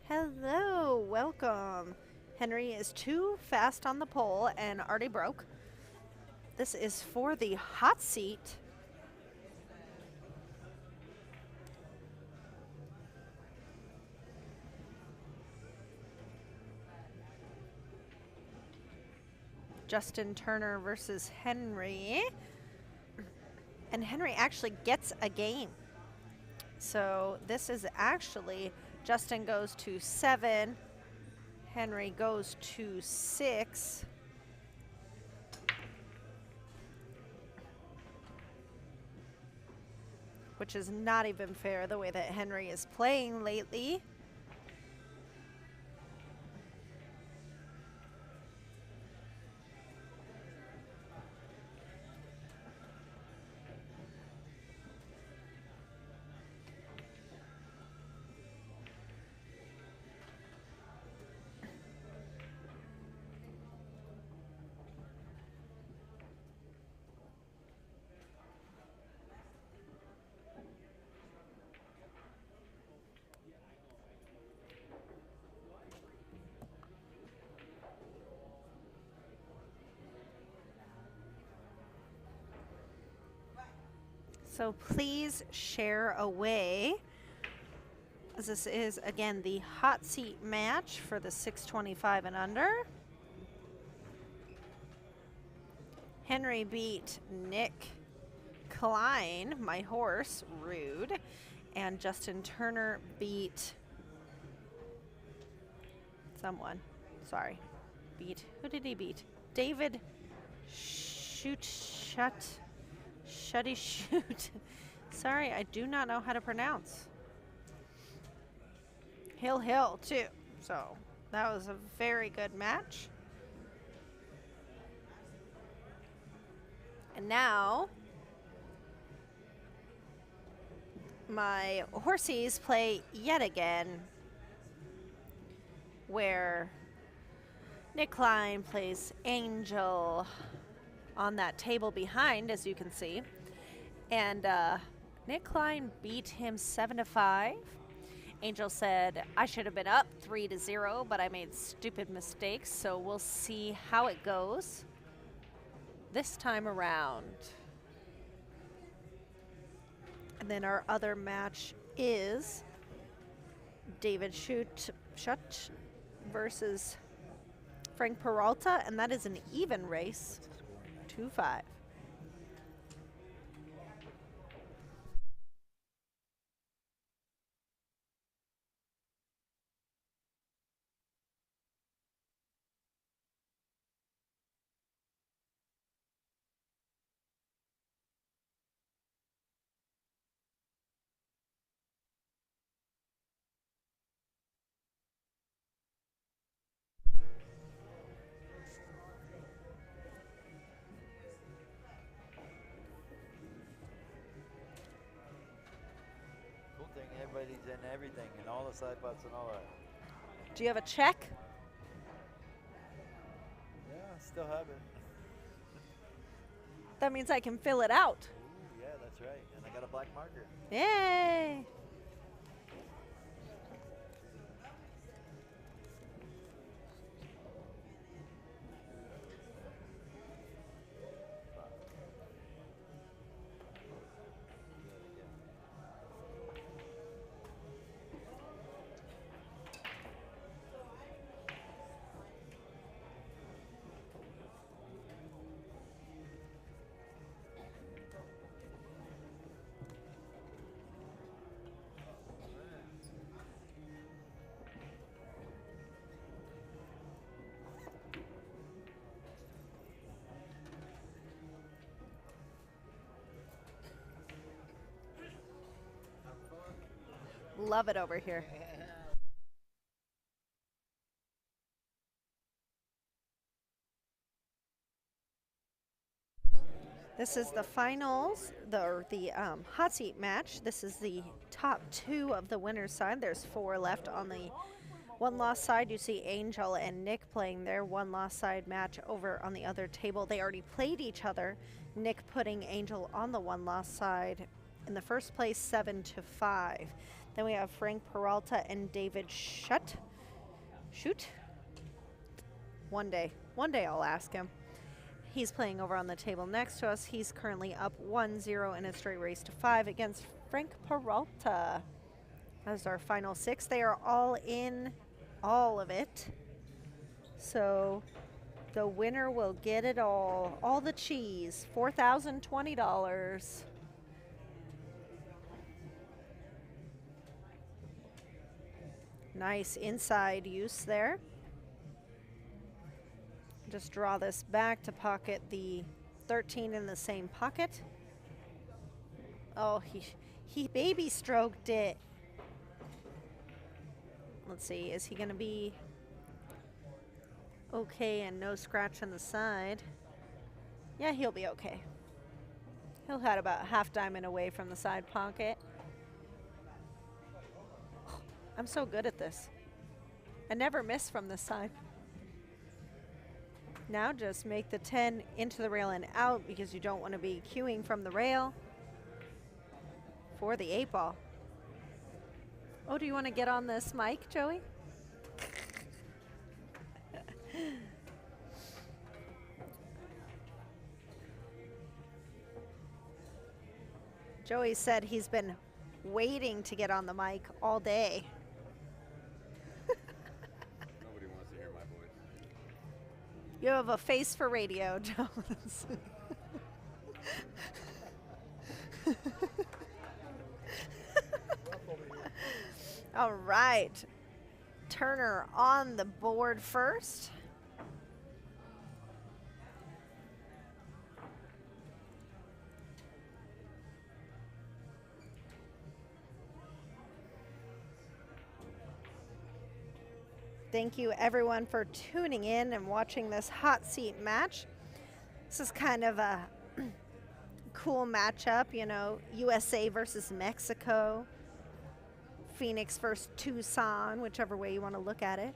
Hello, welcome. Henry is too fast on the pole and already broke. This is for the hot seat. Justin Turner versus Henry. And Henry actually gets a game. So this is actually, Justin goes to 7, Henry goes to 6. Which is not even fair the way that Henry is playing lately. So please share away, as this is, again, the hot seat match for the 625 and under. Henry beat Nick Klein, my horse, rude. And Justin Turner beat someone. Sorry. Who did he beat? David Shutty Shoot. Sorry, I do not know how to pronounce. Hill, too. So that was a very good match. And now my horsies play yet again, where Nick Klein plays Angel on that table behind, as you can see. And Nick Klein beat him 7-5. Angel said, I should have been up 3-0, but I made stupid mistakes, so we'll see how it goes this time around. And then our other match is David Schutt versus Frank Peralta, and that is an even race, 2-5. Everybody's in everything and all the side butts and all that. Do you have a check? Yeah, I still have it. That means I can fill it out. Ooh, yeah, that's right. And I got a black marker. Yay! Love it over here. This is the finals, the hot seat match. This is the top 2 of the winner's side. There's 4 left on the one-loss side. You see Angel and Nick playing their one-loss side match over on the other table. They already played each other. Nick putting Angel on the one-loss side in the first place, 7-5. Then we have Frank Peralta and David Shoot. One day I'll ask him. He's playing over on the table next to us. He's currently up 1-0 in a straight race to 5 against Frank Peralta. As our final 6, they are all in all of it. So the winner will get it all the cheese, $4,020. Nice inside use there. Just draw this back to pocket the 13 in the same pocket. Oh, he baby stroked it. Let's see, is he gonna be okay and no scratch on the side? Yeah, he'll be okay. He'll head about half diamond away from the side pocket. I'm so good at this. I never miss from this side. Now just make the 10 into the rail and out because you don't want to be queuing from the rail for the 8-ball. Oh, do you want to get on this mic, Joey? Joey said he's been waiting to get on the mic all day. Nobody wants to hear my voice. You have a face for radio, Jones. All right. Turner on the board first. Thank you everyone for tuning in and watching this hot seat match. This is kind of a cool matchup, you know, USA versus Mexico, Phoenix versus Tucson, whichever way you want to look at it.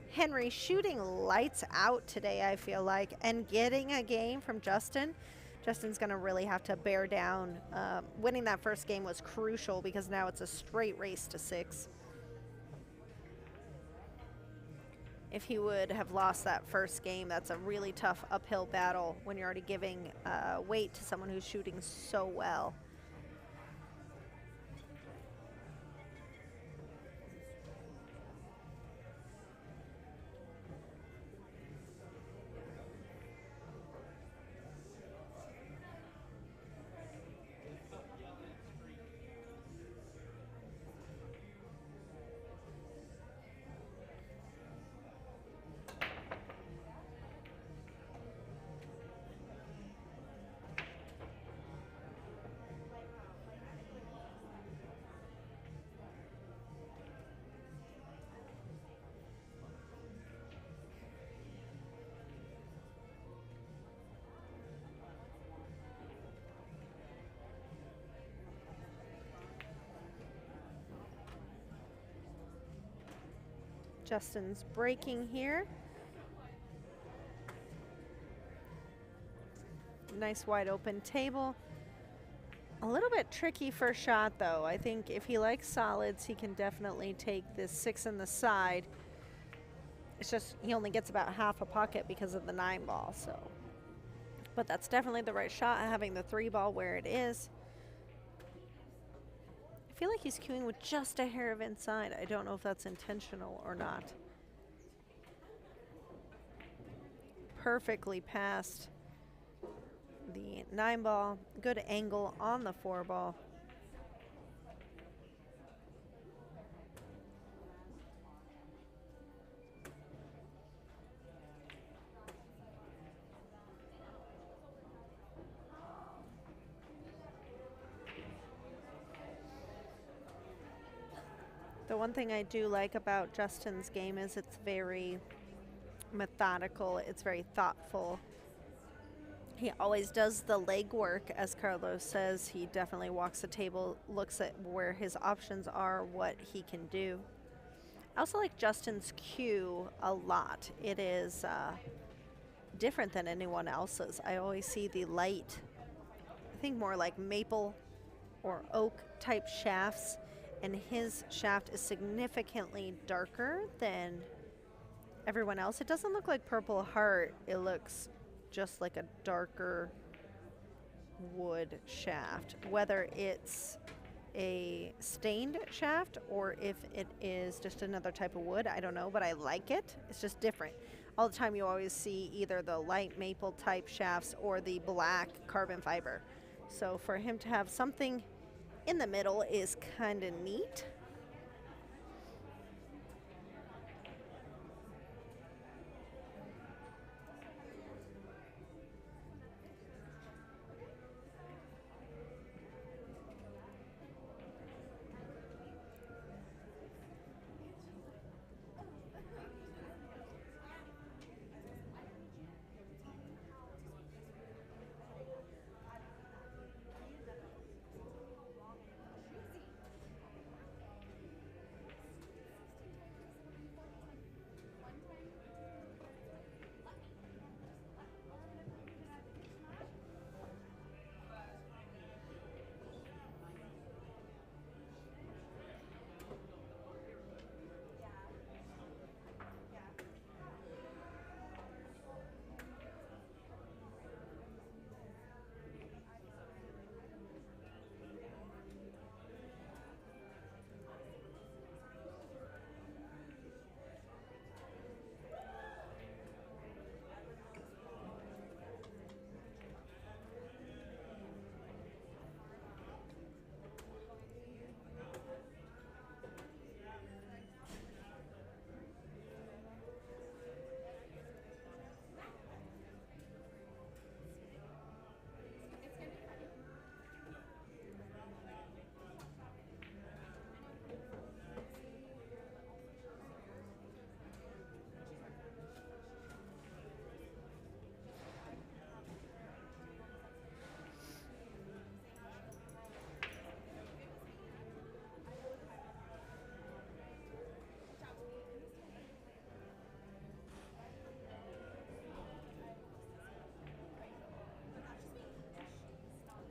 Henry shooting lights out today, I feel like, and getting a game from Justin. Justin's going to really have to bear down. Winning that first game was crucial because now it's a straight race to 6. If he would have lost that first game, that's a really tough uphill battle when you're already giving weight to someone who's shooting so well. Justin's breaking here. Nice wide open table. A little bit tricky first shot though. I think if he likes solids, he can definitely take this 6 in the side. It's just he only gets about half a pocket because of the 9-ball, so. But that's definitely the right shot, having the 3-ball where it is. I feel like he's queuing with just a hair of inside. I don't know if that's intentional or not. Perfectly past the 9-ball. Good angle on the 4-ball. The one thing I do like about Justin's game is it's very methodical, it's very thoughtful. He always does the leg work, as Carlos says. He definitely walks the table, looks at where his options are, what he can do. I also like Justin's cue a lot. It is different than anyone else's. I always see the light, I think more like maple or oak type shafts, and his shaft is significantly darker than everyone else. It doesn't look like Purple Heart. It looks just like a darker wood shaft. Whether it's a stained shaft or if it is just another type of wood, I don't know, but I like it. It's just different. All the time you always see either the light maple type shafts or the black carbon fiber. So for him to have something in the middle is kind of neat.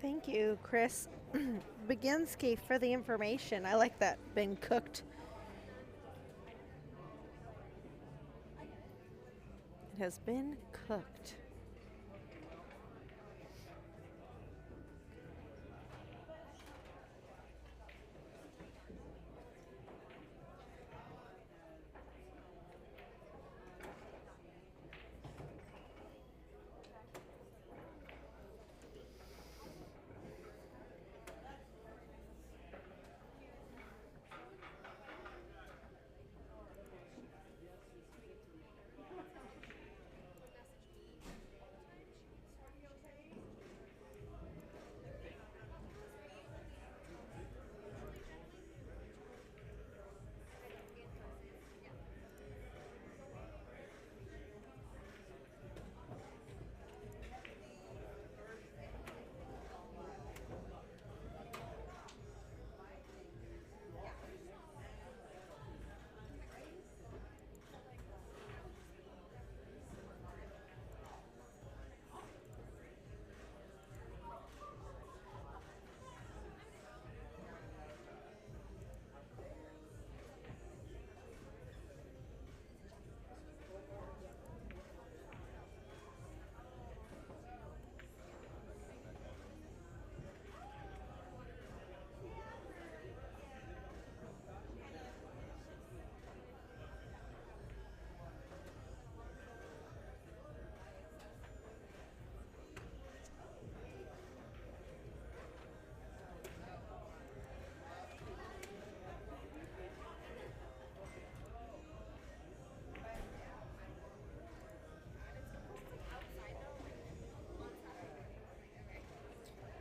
Thank you, Chris Baginski, for the information. I like that. Been cooked. It has been cooked.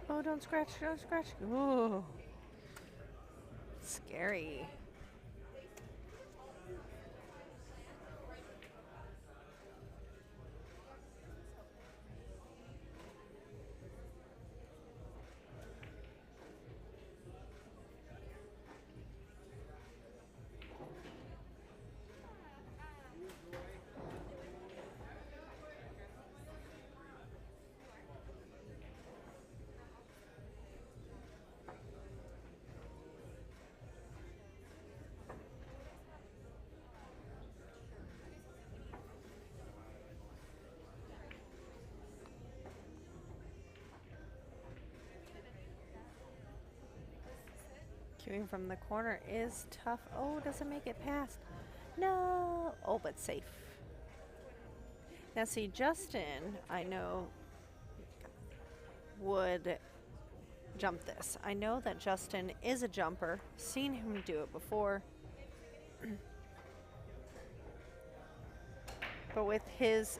Oh, don't scratch, don't scratch. Ooh. Scary. Queuing from the corner is tough. Oh, doesn't make it past. No. Oh, but safe. Now, see, Justin, I know, would jump this. I know that Justin is a jumper. Seen him do it before. But with his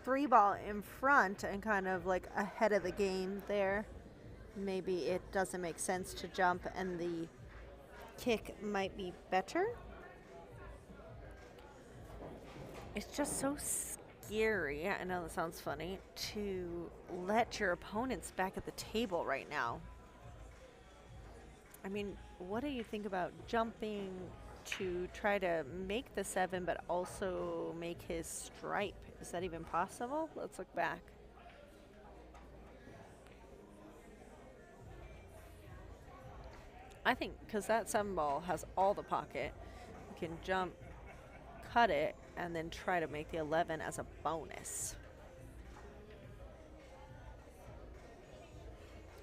3 ball in front and kind of like ahead of the game there, maybe it doesn't make sense to jump and the kick might be better. It's just so scary, I know that sounds funny, to let your opponents back at the table right now. I mean, what do you think about jumping to try to make the 7 but also make his stripe? Is that even possible? Let's look back. I think because that 7 ball has all the pocket, you can jump, cut it, and then try to make the 11 as a bonus.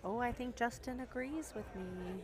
Oh, I think Justin agrees with me.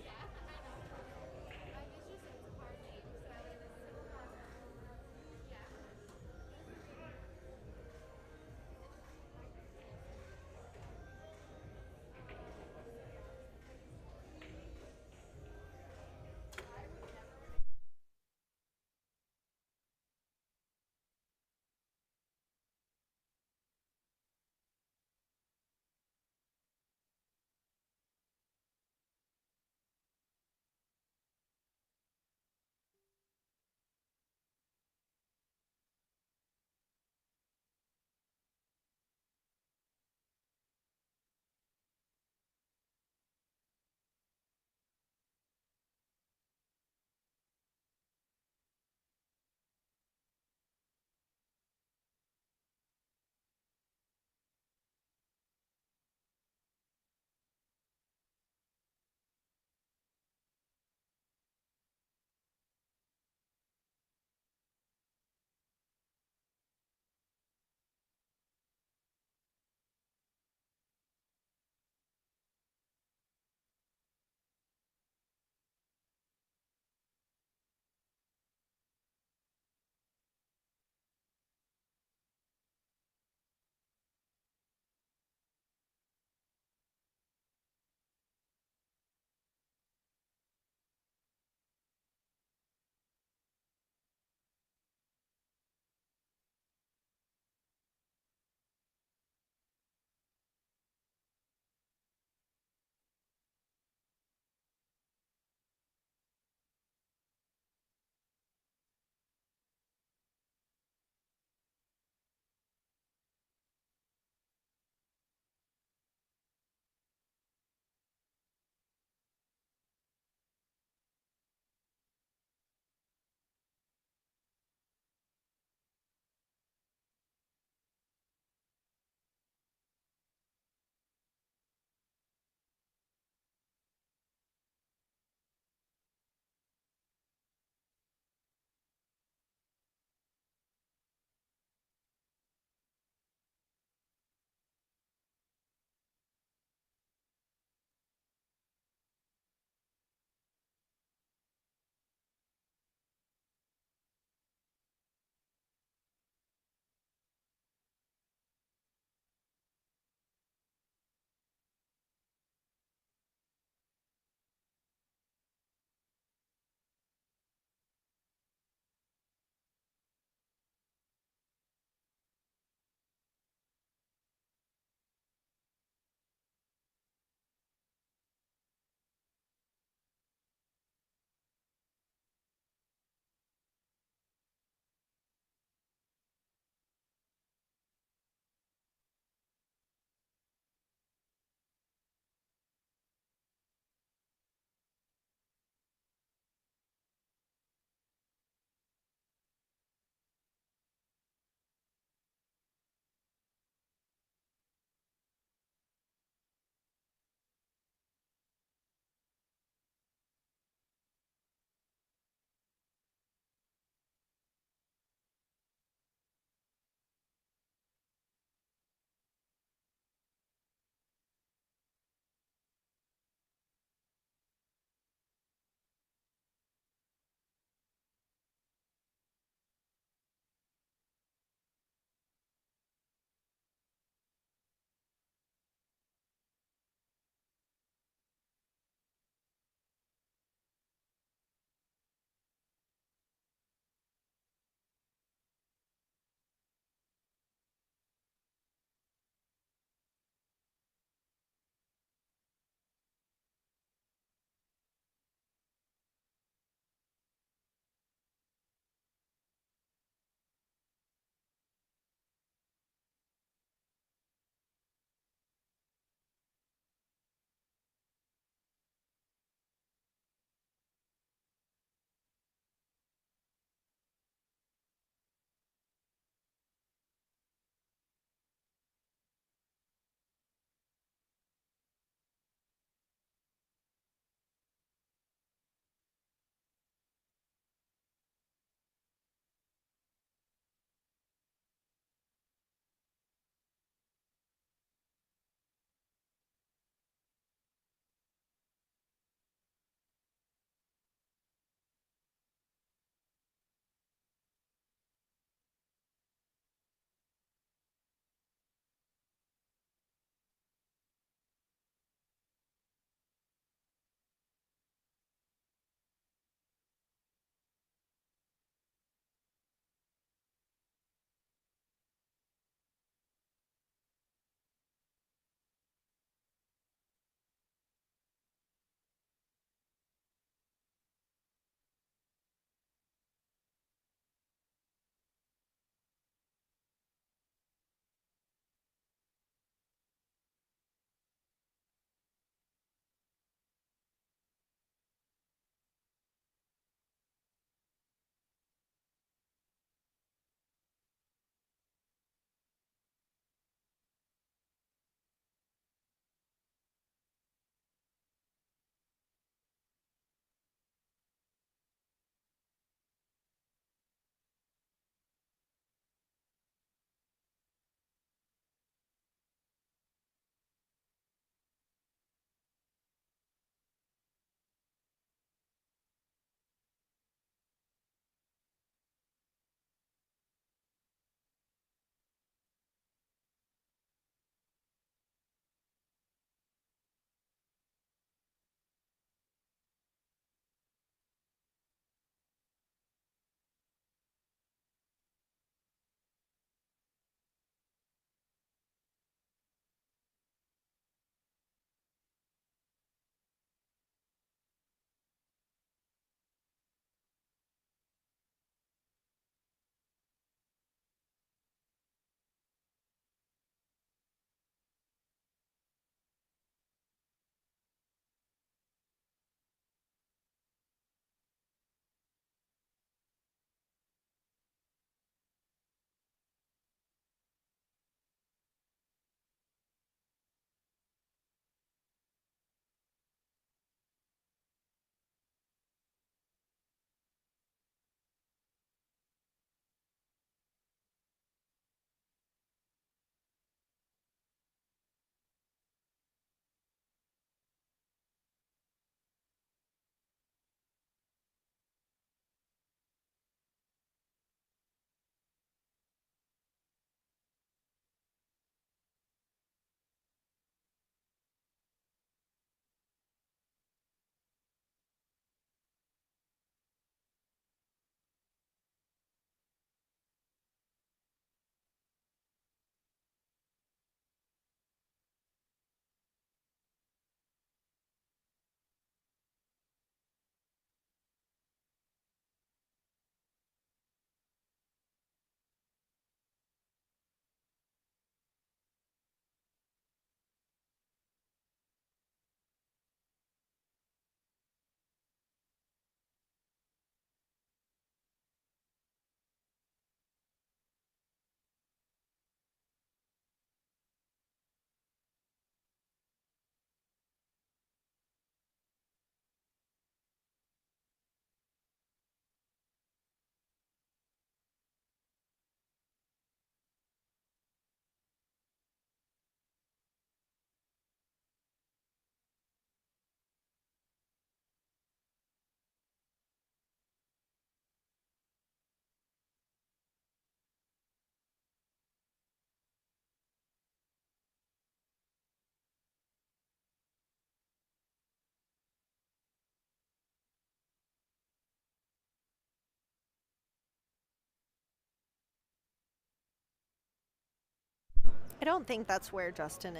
I don't think that's where Justin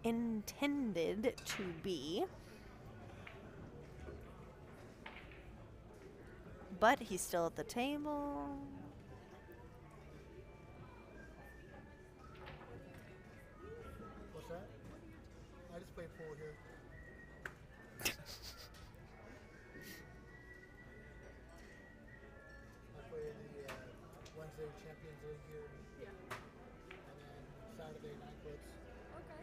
intended to be. But he's still at the table. What's that? I just play pool here. I play the Wednesday Champions League here. Yeah. And then Saturday night puts. Okay.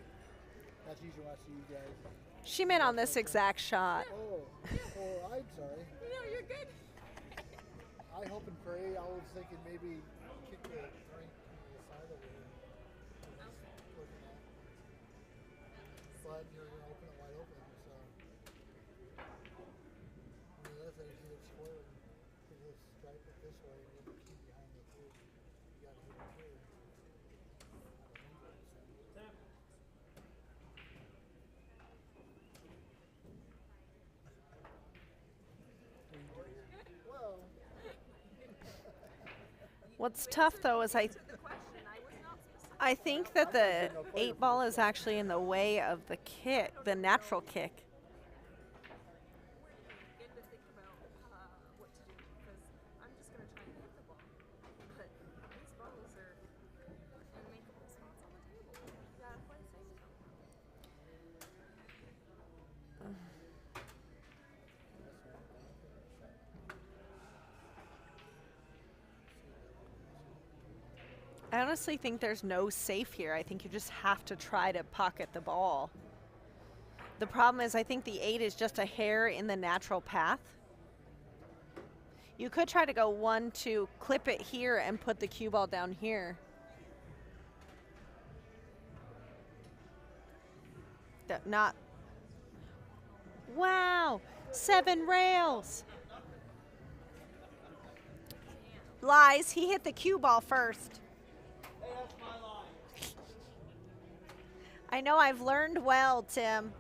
That's usually when I see you guys. She meant on this exact shot. Oh, I'm sorry. No, you're good. I hope and pray. I was thinking maybe kick the drink to the side over here. I was just looking at. But you're going to open it wide open, so. I mean, the other thing is you hit square and you just stripe it this way and you have a key behind it too. You got to hit it here. Well, What's tough though is I think that the 8-ball is actually in the way of the kick, the natural kick. Begin to think about what to do because I'm just going to try and hit the ball. But these balls are unmakeable spots on the table. You got to play safe. I honestly think there's no safe here. I think you just have to try to pocket the ball. The problem is I think the 8 is just a hair in the natural path. You could try to go 1, 2, clip it here and put the cue ball down here. Not. Wow, 7 rails. Lies, he hit the cue ball first. I know, I've learned well, Tim.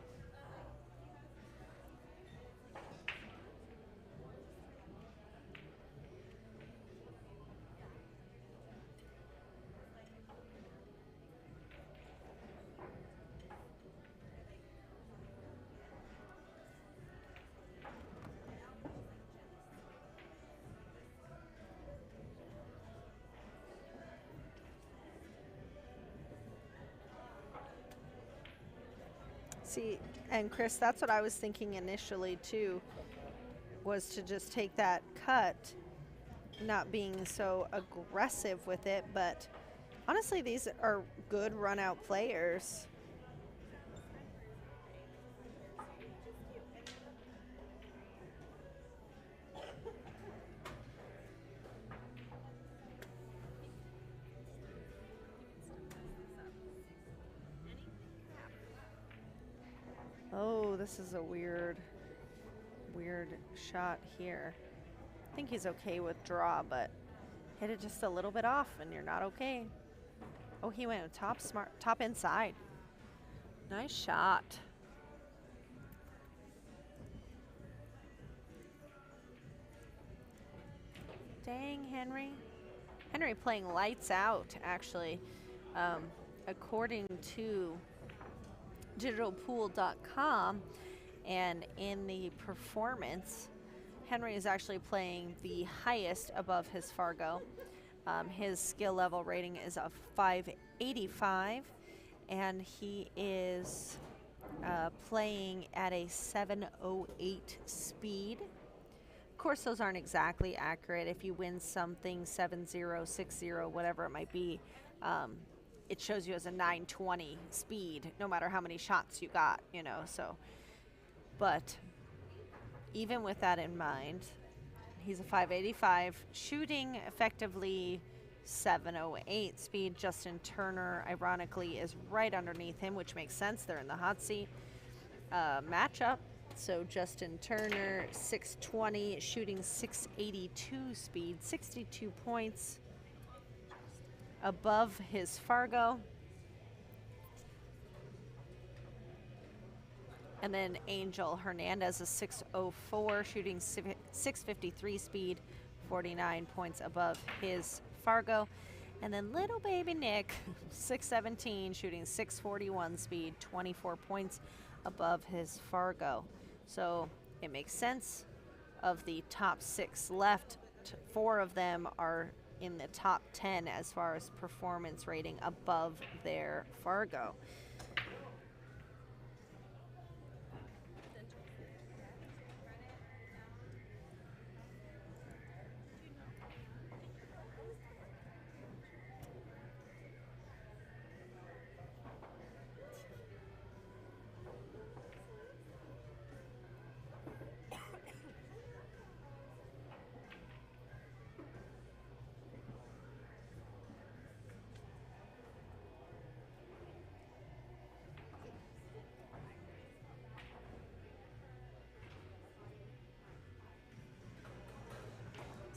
See, and Chris, that's what I was thinking initially too, was to just take that cut, not being so aggressive with it, but honestly, these are good run-out players. Oh, this is a weird shot here. I think he's okay with draw, but hit it just a little bit off and you're not okay. Oh, he went top inside. Nice shot. Dang, Henry. Henry playing lights out, actually. According to digitalpool.com, and in the performance, Henry is actually playing the highest above his Fargo. His skill level rating is a 585, and he is playing at a 708 speed. Of course, those aren't exactly accurate. If you win something 7-0, 6-0, whatever it might be, it shows you as a 920 speed, no matter how many shots you got, you know, so. But even with that in mind, he's a 585, shooting effectively 708 speed. Justin Turner, ironically, is right underneath him, which makes sense. They're in the hot seat. Matchup, so Justin Turner, 620, shooting 682 speed, 62 points above his Fargo. And then Angel Hernandez is 604, shooting 653 speed, 49 points above his Fargo. And then little baby Nick, 617, shooting 641 speed, 24 points above his Fargo. So it makes sense. Of the top 6 left, 4 of them are in the top 10 as far as performance rating above their Fargo.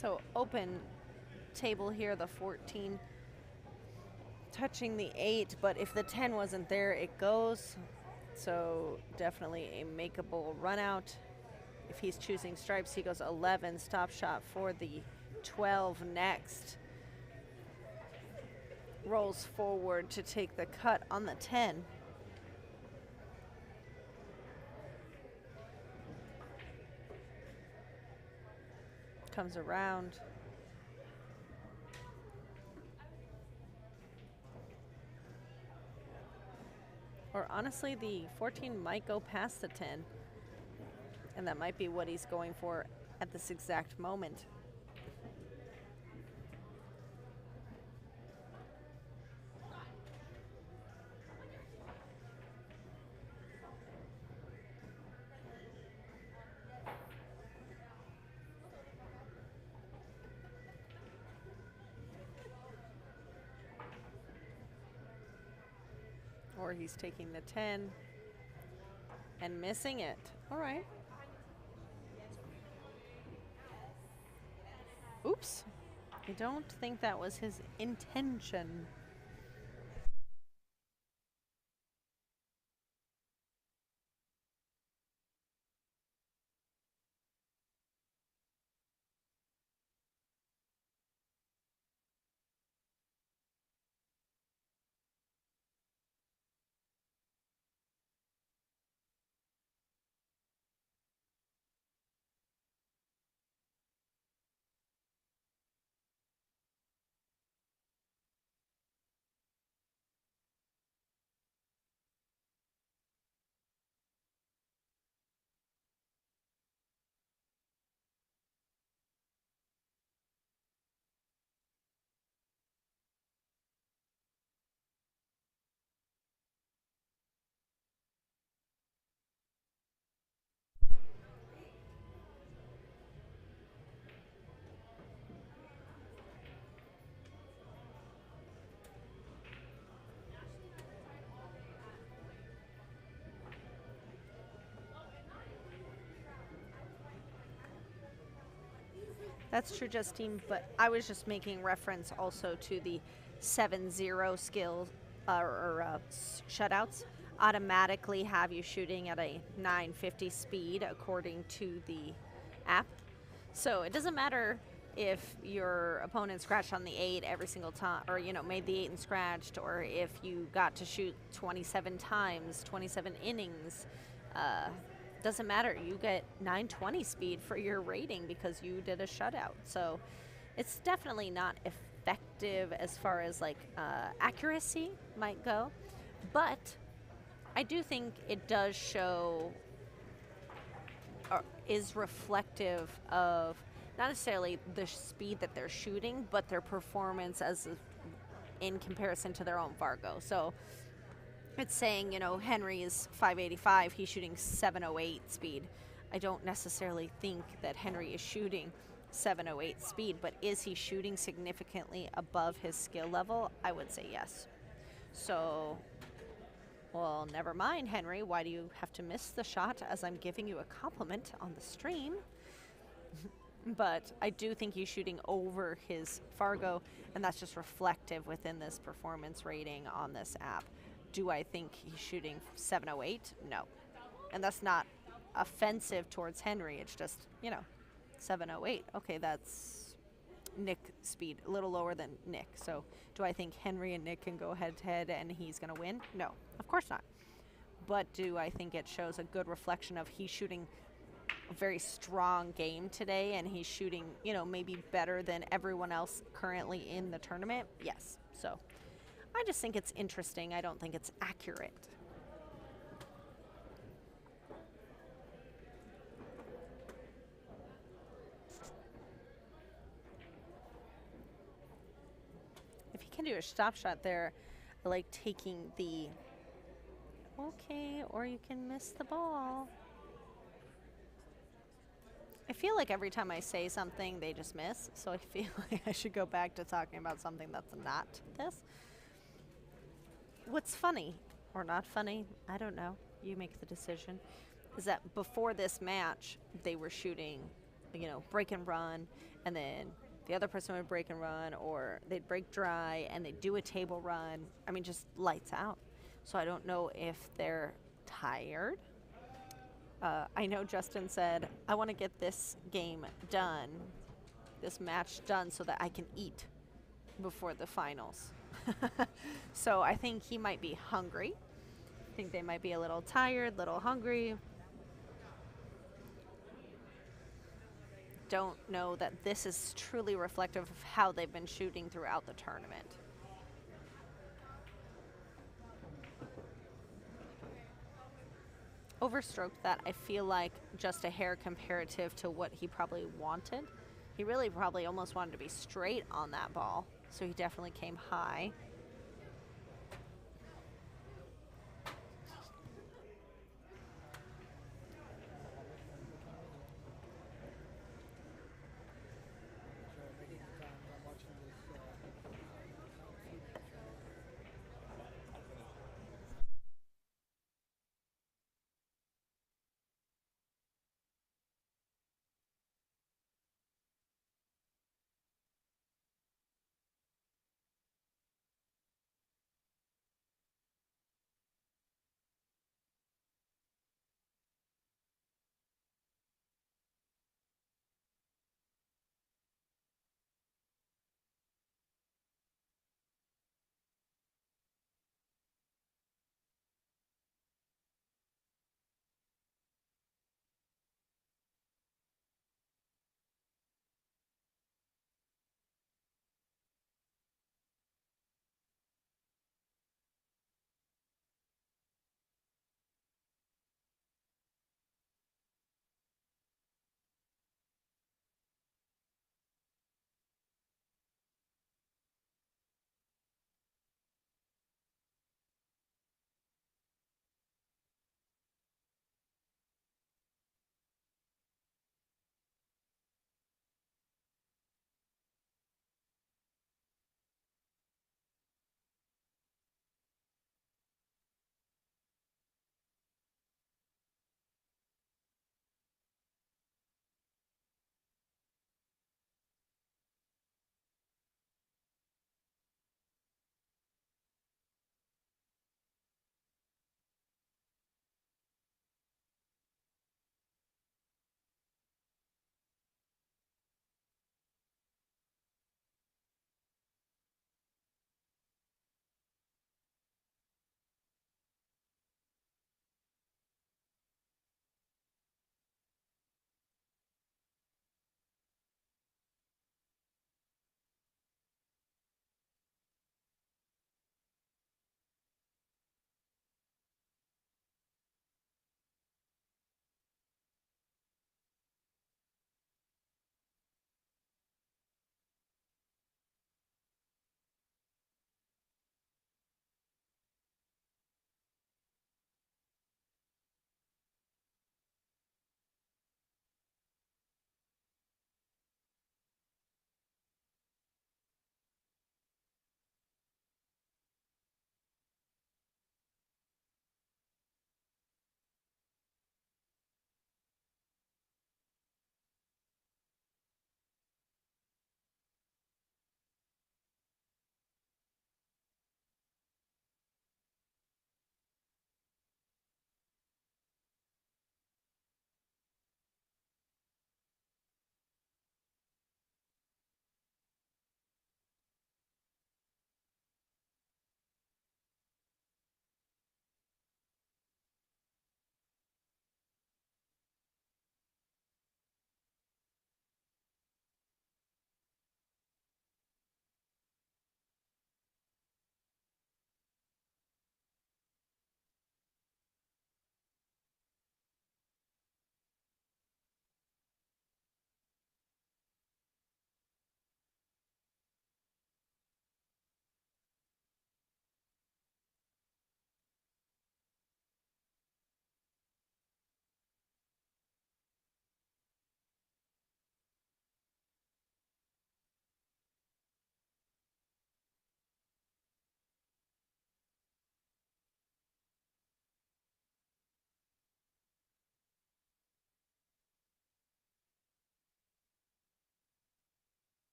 So open table here, the 14 touching the 8, but if the 10 wasn't there, it goes. So definitely a makeable run out. If he's choosing stripes, he goes 11, stop shot for the 12 next. Rolls forward to take the cut on the 10. Comes around. Or honestly, the 14 might go past the 10. And that might be what he's going for at this exact moment. Or he's taking the 10 and missing it. All right. Oops. I don't think that was his intention. That's true, Justine, but I was just making reference also to the 7-0 skills shutouts automatically have you shooting at a 950 speed according to the app. So it doesn't matter if your opponent scratched on the 8 every single time, or made the 8 and scratched, or if you got to shoot 27 times, 27 innings. Doesn't matter. You get 920 speed for your rating because you did a shutout. So it's definitely not effective as far as accuracy might go, but I do think it does show or is reflective of not necessarily the speed that they're shooting, but their performance in comparison to their own Fargo. So it's saying, Henry is 585, he's shooting 708 speed. I don't necessarily think that Henry is shooting 708 speed, but is he shooting significantly above his skill level? I would say yes. So, well, never mind, Henry. Why do you have to miss the shot as I'm giving you a compliment on the stream? But I do think he's shooting over his Fargo, and that's just reflective within this performance rating on this app. Do I think he's shooting 708? No. And that's not offensive towards Henry. It's just, 708. Okay, that's Nick speed, a little lower than Nick. So do I think Henry and Nick can go head to head and he's going to win? No, of course not. But do I think it shows a good reflection of he's shooting a very strong game today and he's shooting, maybe better than everyone else currently in the tournament? Yes. So I just think it's interesting. I don't think it's accurate. If he can do a stop shot there, I like taking the okay, or you can miss the ball. I feel like every time I say something, they just miss. So I feel like I should go back to talking about something that's not this. What's funny, or not funny, I don't know. You make the decision. Is that before this match, they were shooting, break and run, and then the other person would break and run, or they'd break dry and they'd do a table run. I mean, just lights out. So I don't know if they're tired. I know Justin said, I want to get this game done, this match done, so that I can eat before the finals. So I think he might be hungry. I think they might be a little tired, little hungry. Don't know that this is truly reflective of how they've been shooting throughout the tournament. Overstroked that, I feel like, just a hair comparative to what he probably wanted. He really probably almost wanted to be straight on that ball, so he definitely came high.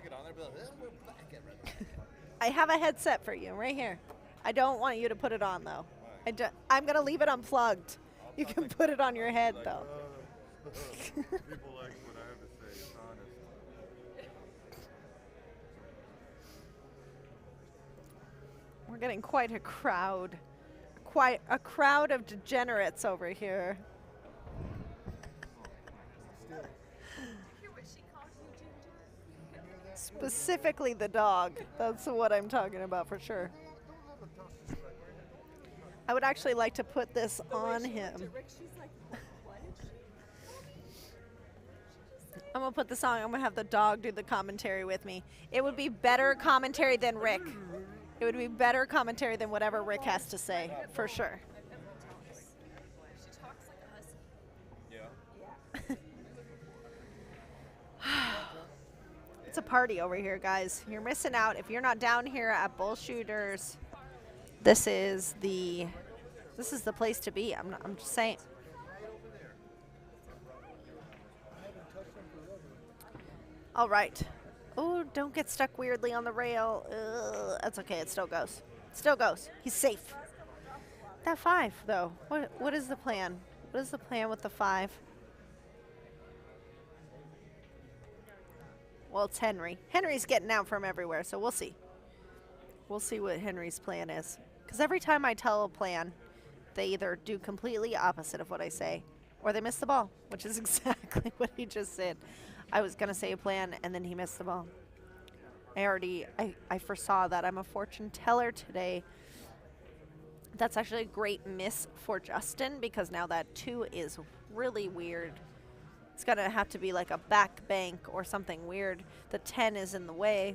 I'll get on there, but we're back at Red. I have a headset for you right here. I don't want you to put it on though. I'm gonna leave it unplugged. You can put it on your head though. People like what I have to say. It's honest. We're getting quite a crowd. Quite a crowd of degenerates over here. Hear what she called you, Ginger? Specifically the dog. That's what I'm talking about for sure. I would actually like to put this on him. Rick, she's like, what did she? I'm gonna put this on. I'm gonna have the dog do the commentary with me. It would be better commentary than Rick. It would be better commentary than whatever Rick has to say, for sure. She talks like a husky. Yeah. It's a party over here, guys. You're missing out. If you're not down here at Bull Shooters, this is the place to be. I'm just saying. All right. Oh, don't get stuck weirdly on the rail. Ugh, that's okay. It still goes. Still goes. He's safe. That 5, though. What is the plan? What is the plan with the 5? Well, it's Henry. Henry's getting out from everywhere, so we'll see. We'll see what Henry's plan is. Because every time I tell a plan, they either do completely opposite of what I say, or they miss the ball, which is exactly what he just said. I was going to say a plan, and then he missed the ball. I foresaw that. I'm a fortune teller today. That's actually a great miss for Justin, because now that 2 is really weird. It's going to have to be like a back bank or something weird. The 10 is in the way.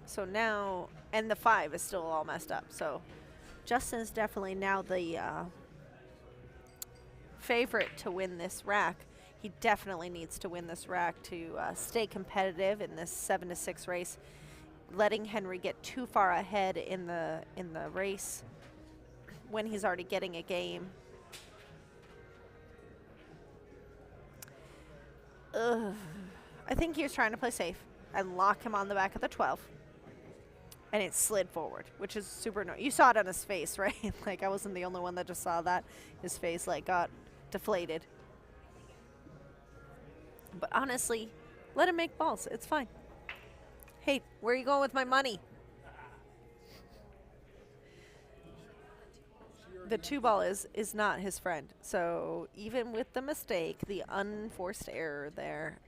So now, and the 5 is still all messed up. So Justin's definitely now the favorite to win this rack. He definitely needs to win this rack to stay competitive in this 7-6 race. Letting Henry get too far ahead in the race when he's already getting a game. Ugh. I think he was trying to play safe and lock him on the back of the 12. And it slid forward, which is super annoying. You saw it on his face, right? Like, I wasn't the only one that just saw that. His face, like, got deflated. But honestly, let him make balls. It's fine. Hey, where are you going with my money? The 2 ball is not his friend. So even with the mistake, the unforced error there,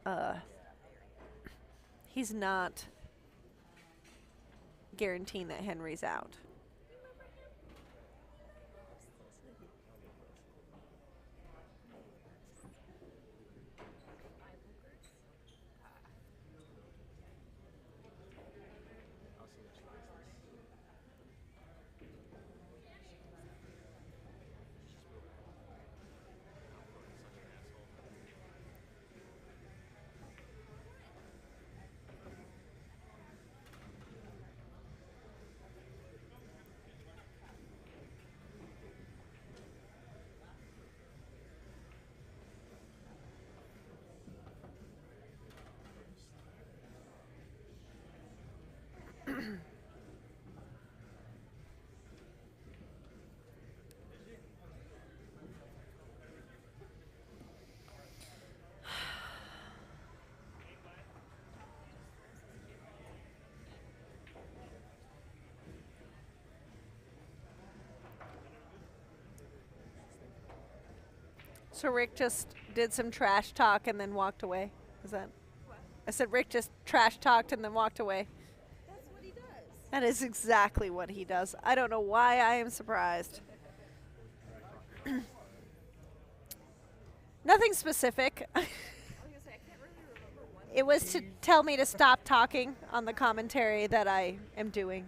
he's not guaranteeing that Henry's out. So Rick just did some trash talk and then walked away. Is that? What? I said Rick just trash talked and then walked away. That's what he does. That is exactly what he does. I don't know why I am surprised. Nothing specific. I was gonna say, I can't really remember one. It was to tell me to stop talking on the commentary that I am doing.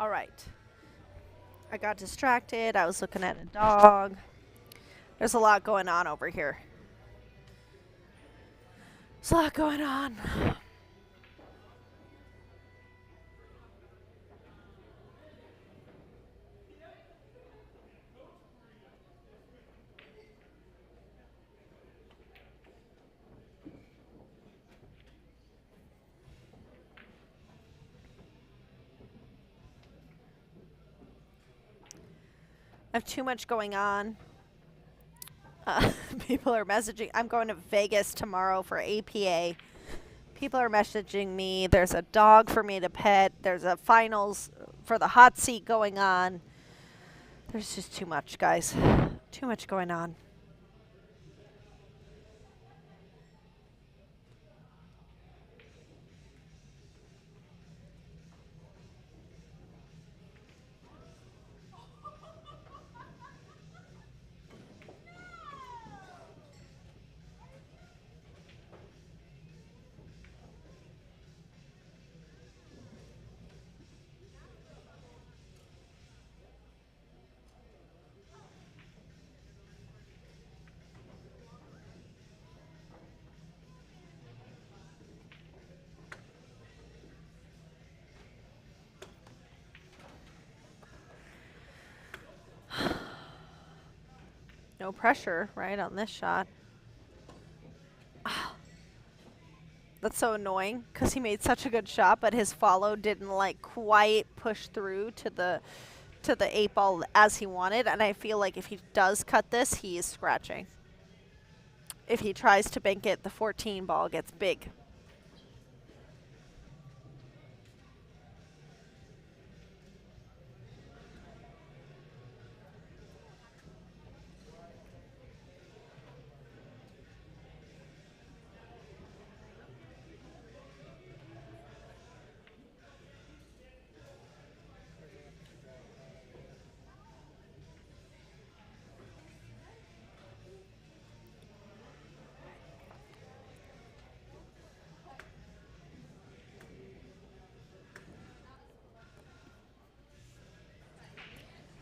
All right. I got distracted. I was looking at a dog. There's a lot going on over here. There's a lot going on. I have too much going on. People are messaging. I'm going to Vegas tomorrow for APA. People are messaging me. There's a dog for me to pet. There's a finals for the hot seat going on. There's just too much, guys. Too much going on. No pressure, right, on this shot. That's so annoying because he made such a good shot, but his follow didn't like quite push through to the 8-ball as he wanted, and I feel like if he does cut this, he is scratching. If he tries to bank it, the 14 ball gets big.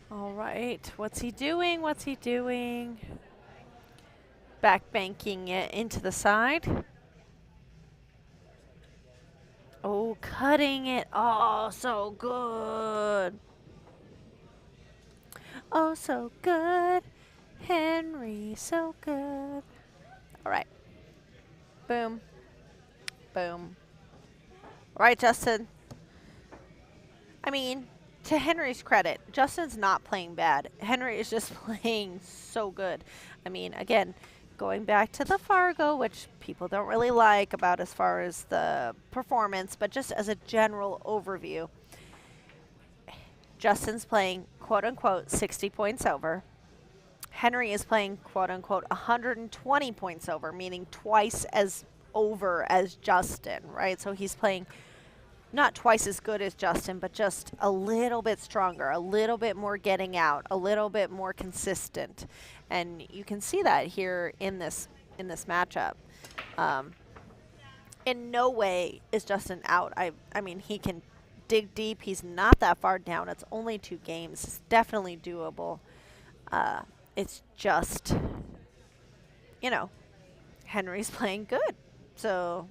All right, what's he doing? What's he doing? Back banking it into the side. Oh, cutting it. Oh, so good. Oh, so good. Henry, so good. All right. Boom. Boom. All right, Justin. I mean, to Henry's credit, Justin's not playing bad. Henry is just playing so good. I mean, again, going back to the Fargo, which people don't really like about as far as the performance, but just as a general overview, Justin's playing, quote-unquote, 60 points over. Henry is playing, quote-unquote, 120 points over, meaning twice as over as Justin, right? So he's playing not twice as good as Justin, but just a little bit stronger, a little bit more getting out, a little bit more consistent. And you can see that here in this matchup. In no way is Justin out. I mean, he can dig deep. He's not that far down. It's only 2 games. It's definitely doable. It's just, you know, Henry's playing good. So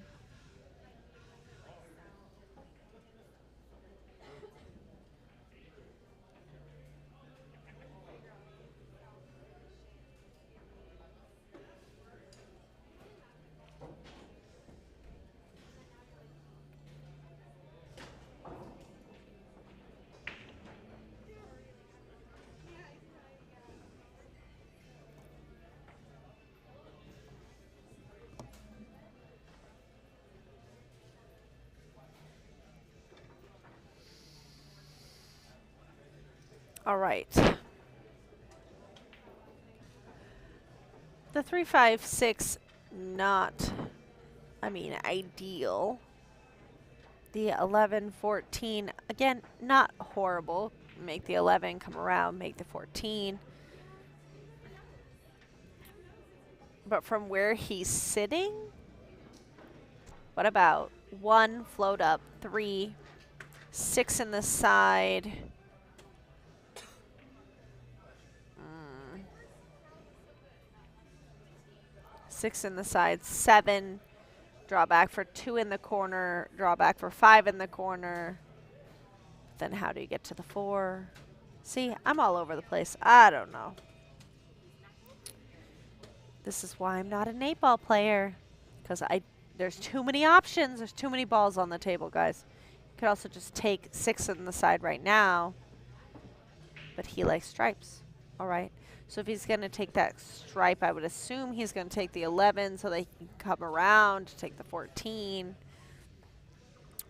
all right. The 3-5-6, not, I mean, ideal. The 11-14, again, not horrible. Make the 11 come around, make the 14. But from where he's sitting, what about 1 float up, 3, 6 in the side. 6 in the side, 7. Draw back for 2 in the corner. Draw back for 5 in the corner. Then how do you get to the 4? See, I'm all over the place. I don't know. This is why I'm not an 8-ball player. Because there's too many options. There's too many balls on the table, guys. You could also just take 6 in the side right now. But he likes stripes. All right. So if he's going to take that stripe, I would assume he's going to take the 11 so that he can come around to take the 14.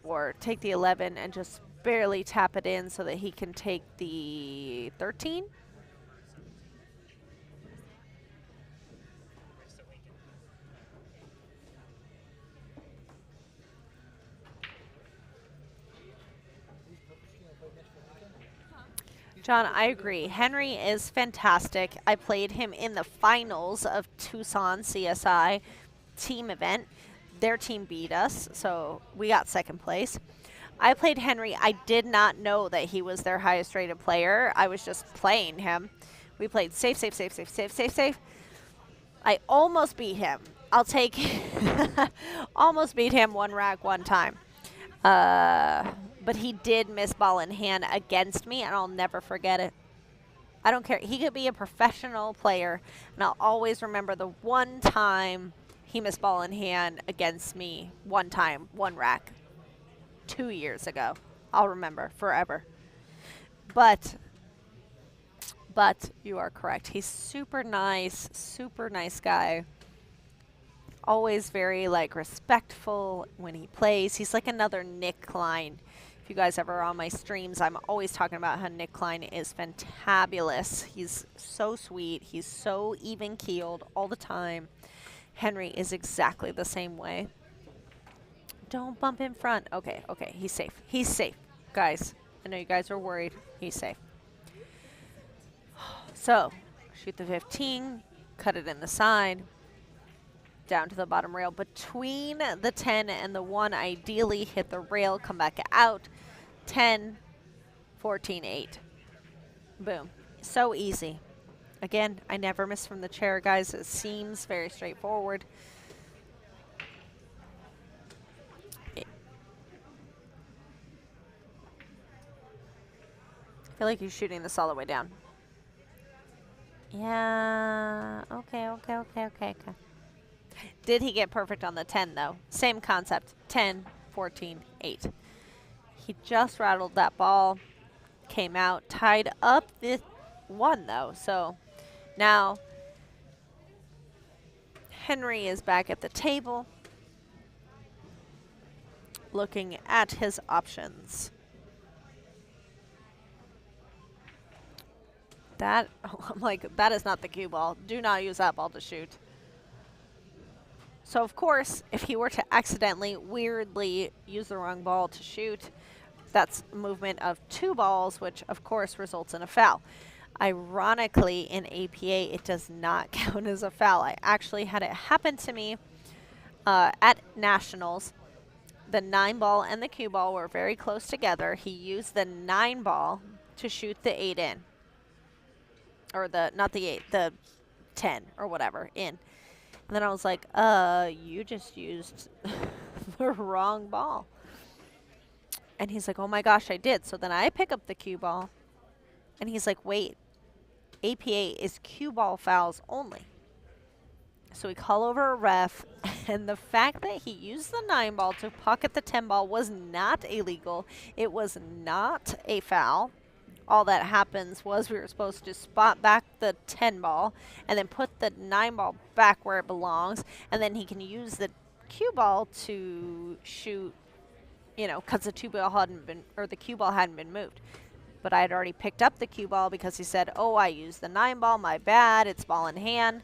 Or take the 11 and just barely tap it in so that he can take the 13. John, I agree. Henry is fantastic. I played him in the finals of Tucson CSI team event. Their team beat us, so we got second place. I played Henry. I did not know that he was their highest rated player. I was just playing him. We played safe, safe, safe, safe, safe, safe, safe. I almost beat him. I'll take almost beat him 1 rack 1 time. But he did miss ball in hand against me, and I'll never forget it. I don't care. He could be a professional player, and I'll always remember the one time he missed ball in hand against me. 1 time, 1 rack, 2 years ago. I'll remember forever. But you are correct. He's super nice guy. Always very like respectful when he plays. He's like another Nick Klein. If you guys ever are on my streams, I'm always talking about how Nick Klein is fantabulous. He's so sweet. He's so even-keeled all the time. Henry is exactly the same way. Don't bump in front. Okay, okay, he's safe. He's safe. Guys, I know you guys are worried. He's safe. So, shoot the 15, cut it in the side, down to the bottom rail. Between the 10 and the 1, ideally hit the rail, come back out. 10, 14, 8. Boom. So easy. Again, I never miss from the chair, guys. It seems very straightforward. I feel like he's shooting this all the way down. Yeah. Okay, okay, okay, okay, okay. Did he get perfect on the 10, though? Same concept. 10, 14, 8. He just rattled that ball. Came out. Tied up the 1, though. So now Henry is back at the table looking at his options. That, I'm like, that is not the cue ball. Do not use that ball to shoot. So, of course, if he were to accidentally, weirdly use the wrong ball to shoot, that's a movement of 2 balls, which, of course, results in a foul. Ironically, in APA, it does not count as a foul. I actually had it happen to me at Nationals. The 9 ball and the cue ball were very close together. He used the 9 ball to shoot the 8 in. Or the, not the 8, the 10 or whatever in. And then I was like, you just used the wrong ball. And he's like, oh my gosh, I did. So then I pick up the cue ball. And he's like, wait, APA is cue ball fouls only. So we call over a ref. And the fact that he used the 9 ball to pocket the 10 ball was not illegal. It was not a foul. All that happens was we were supposed to spot back the 10 ball and then put the 9 ball back where it belongs, and then he can use the cue ball to shoot, you know, because the cue ball hadn't been moved. But I had already picked up the cue ball because he said, oh, I used the 9 ball, my bad, it's ball in hand.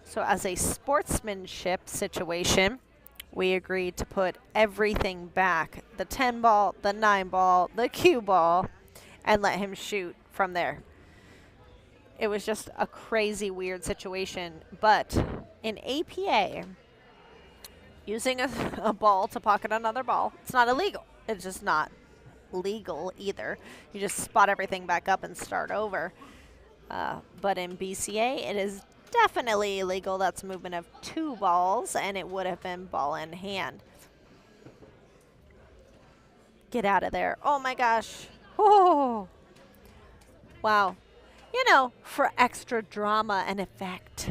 So as a sportsmanship situation, we agreed to put everything back, the 10 ball, the 9 ball, the cue ball, and let him shoot from there. It was just a crazy, weird situation. But in APA, using a ball to pocket another ball, it's not illegal. It's just not legal either. You just spot everything back up and start over. But in BCA, it is definitely illegal. That's a movement of 2 balls, and it would have been ball in hand. Get out of there. Oh my gosh. Oh, wow. You know, for extra drama and effect.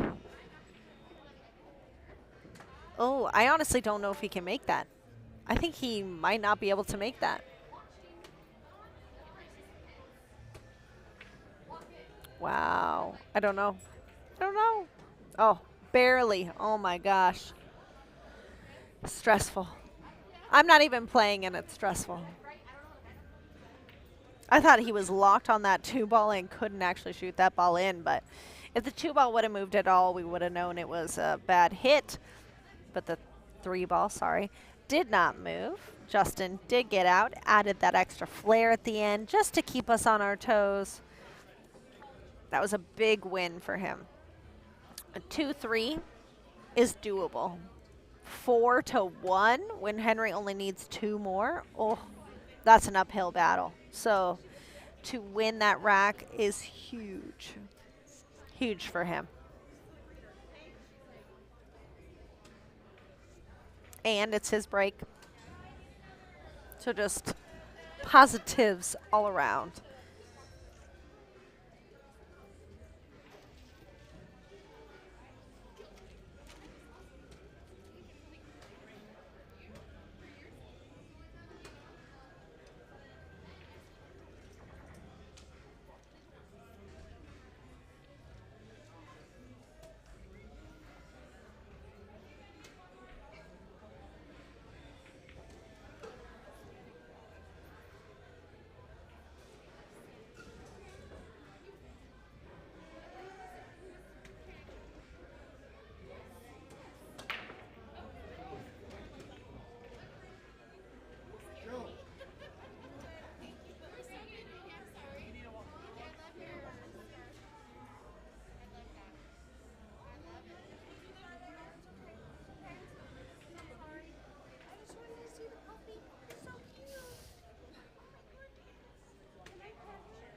Oh, I honestly don't know if he can make that. I think he might not be able to make that. Wow. I don't know. I don't know. Oh, barely. Oh my gosh. Stressful. I'm not even playing and it's stressful. I thought he was locked on that 2 ball and couldn't actually shoot that ball in, but if the 2 ball would have moved at all, we would have known it was a bad hit. But the 3 ball, sorry, did not move. Justin did get out, added that extra flair at the end just to keep us on our toes. That was a big win for him. A 2-3 is doable. 4-1 when Henry only needs 2 more. Oh, that's an uphill battle. So to win that rack is huge. Huge for him. And it's his break. So just positives all around.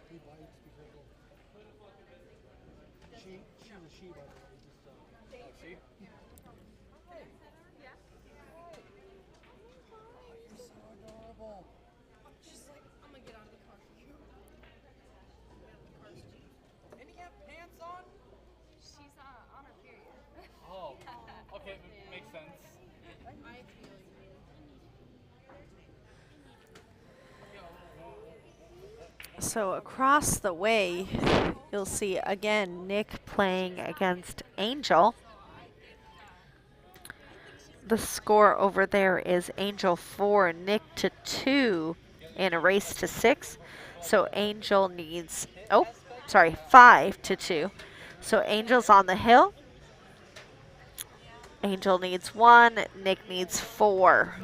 He bites, be careful. She's a she, by the way. Just, you're so adorable. She's like, I'm gonna get out of the car for you. And you have pants on? She's on her period. Oh, okay, makes sense. I feel you. So across the way, you'll see again Nick playing against Angel. The score over there is Angel 4, Nick to 2 in a race to 6. So Angel needs, 5 to 2. So Angel's on the hill. Angel needs 1, Nick needs 4.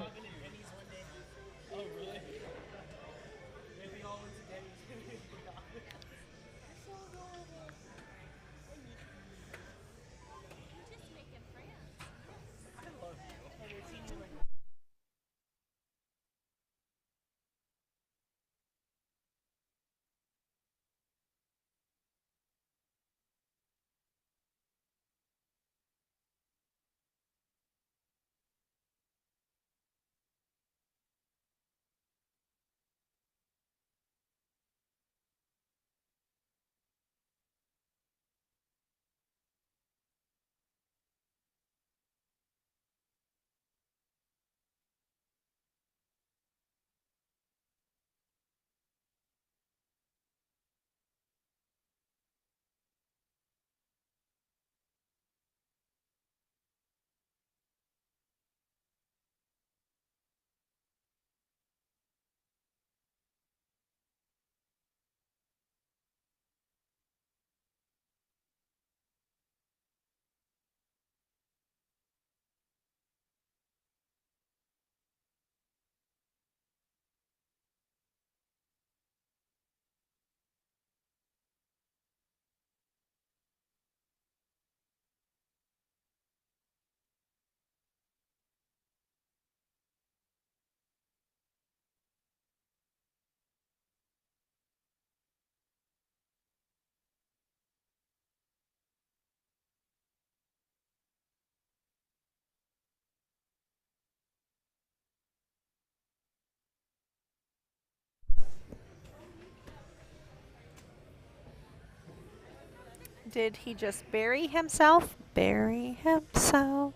Did he just bury himself? Bury himself.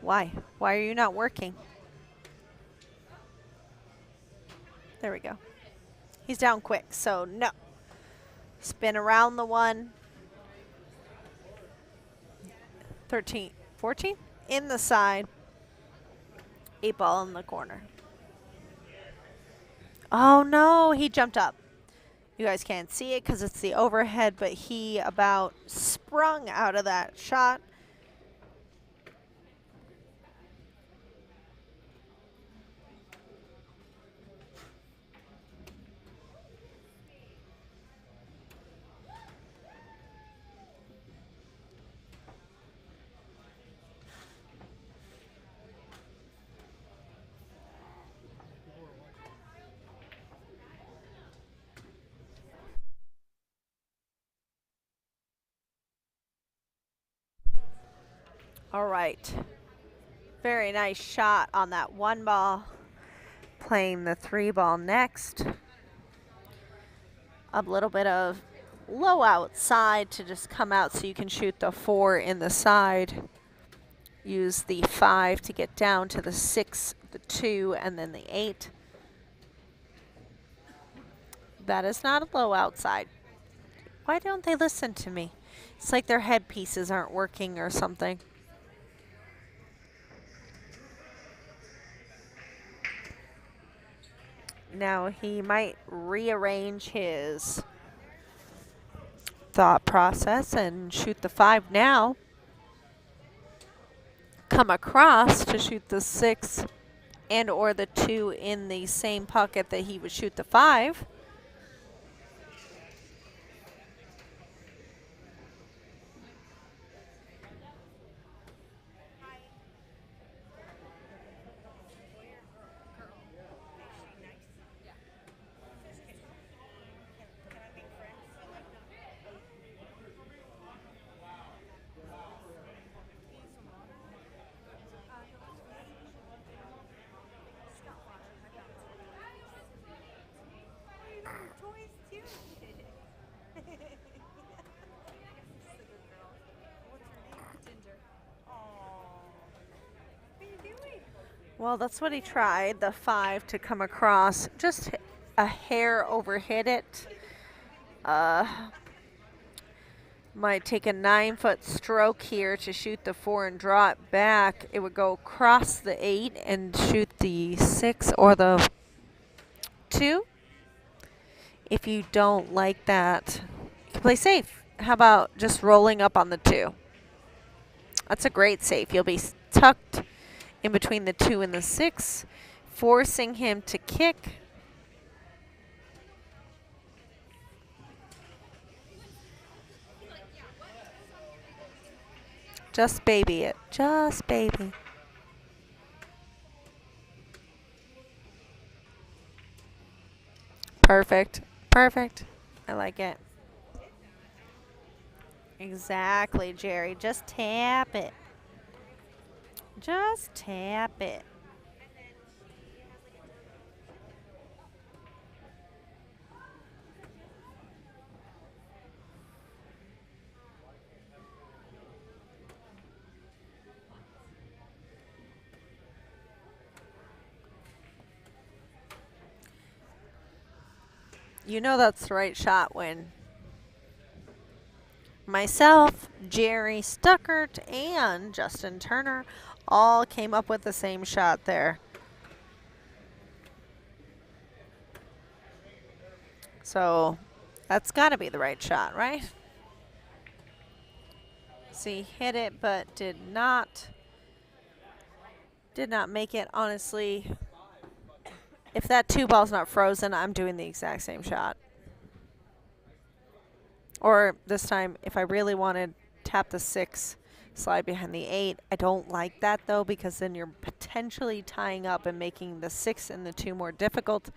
Why? Why are you not working? There we go. He's down quick, so no. Spin around the one. 13, 14? In the side. 8 ball in the corner. Oh no, he jumped up. You guys can't see it because it's the overhead, but he about sprung out of that shot. All right. Very nice shot on that 1 ball. Playing the 3 ball next. A little bit of low outside to just come out so you can shoot the 4 in the side. Use the 5 to get down to the 6, the 2, and then the 8. That is not a low outside. Why don't they listen to me? It's like their headpieces aren't working or something. Now he might rearrange his thought process and shoot the 5 now. Come across to shoot the 6 and or the 2 in the same pocket that he would shoot the 5. Well, that's what he tried, the 5 to come across. Just a hair overhit it. Might take a 9-foot stroke here to shoot the 4 and draw it back. It would go across the 8 and shoot the 6 or the 2. If you don't like that, you can play safe. How about just rolling up on the 2? That's a great safe. You'll be tucked in between the 2 and the 6, forcing him to kick. Just baby it. Just baby. Perfect. Perfect. I like it. Exactly, Jerry. Just tap it. Just tap it. You know that's the right shot when myself, Jerry Stuckert, and Justin Turner all came up with the same shot there. So that's got to be the right shot, right? See, hit it, but did not make it. Honestly, if that 2 ball's not frozen, I'm doing the exact same shot. Or this time, if I really wanted, tap the 6, slide behind the 8. I don't like that, though, because then you're potentially tying up and making the 6 and the 2 more difficult.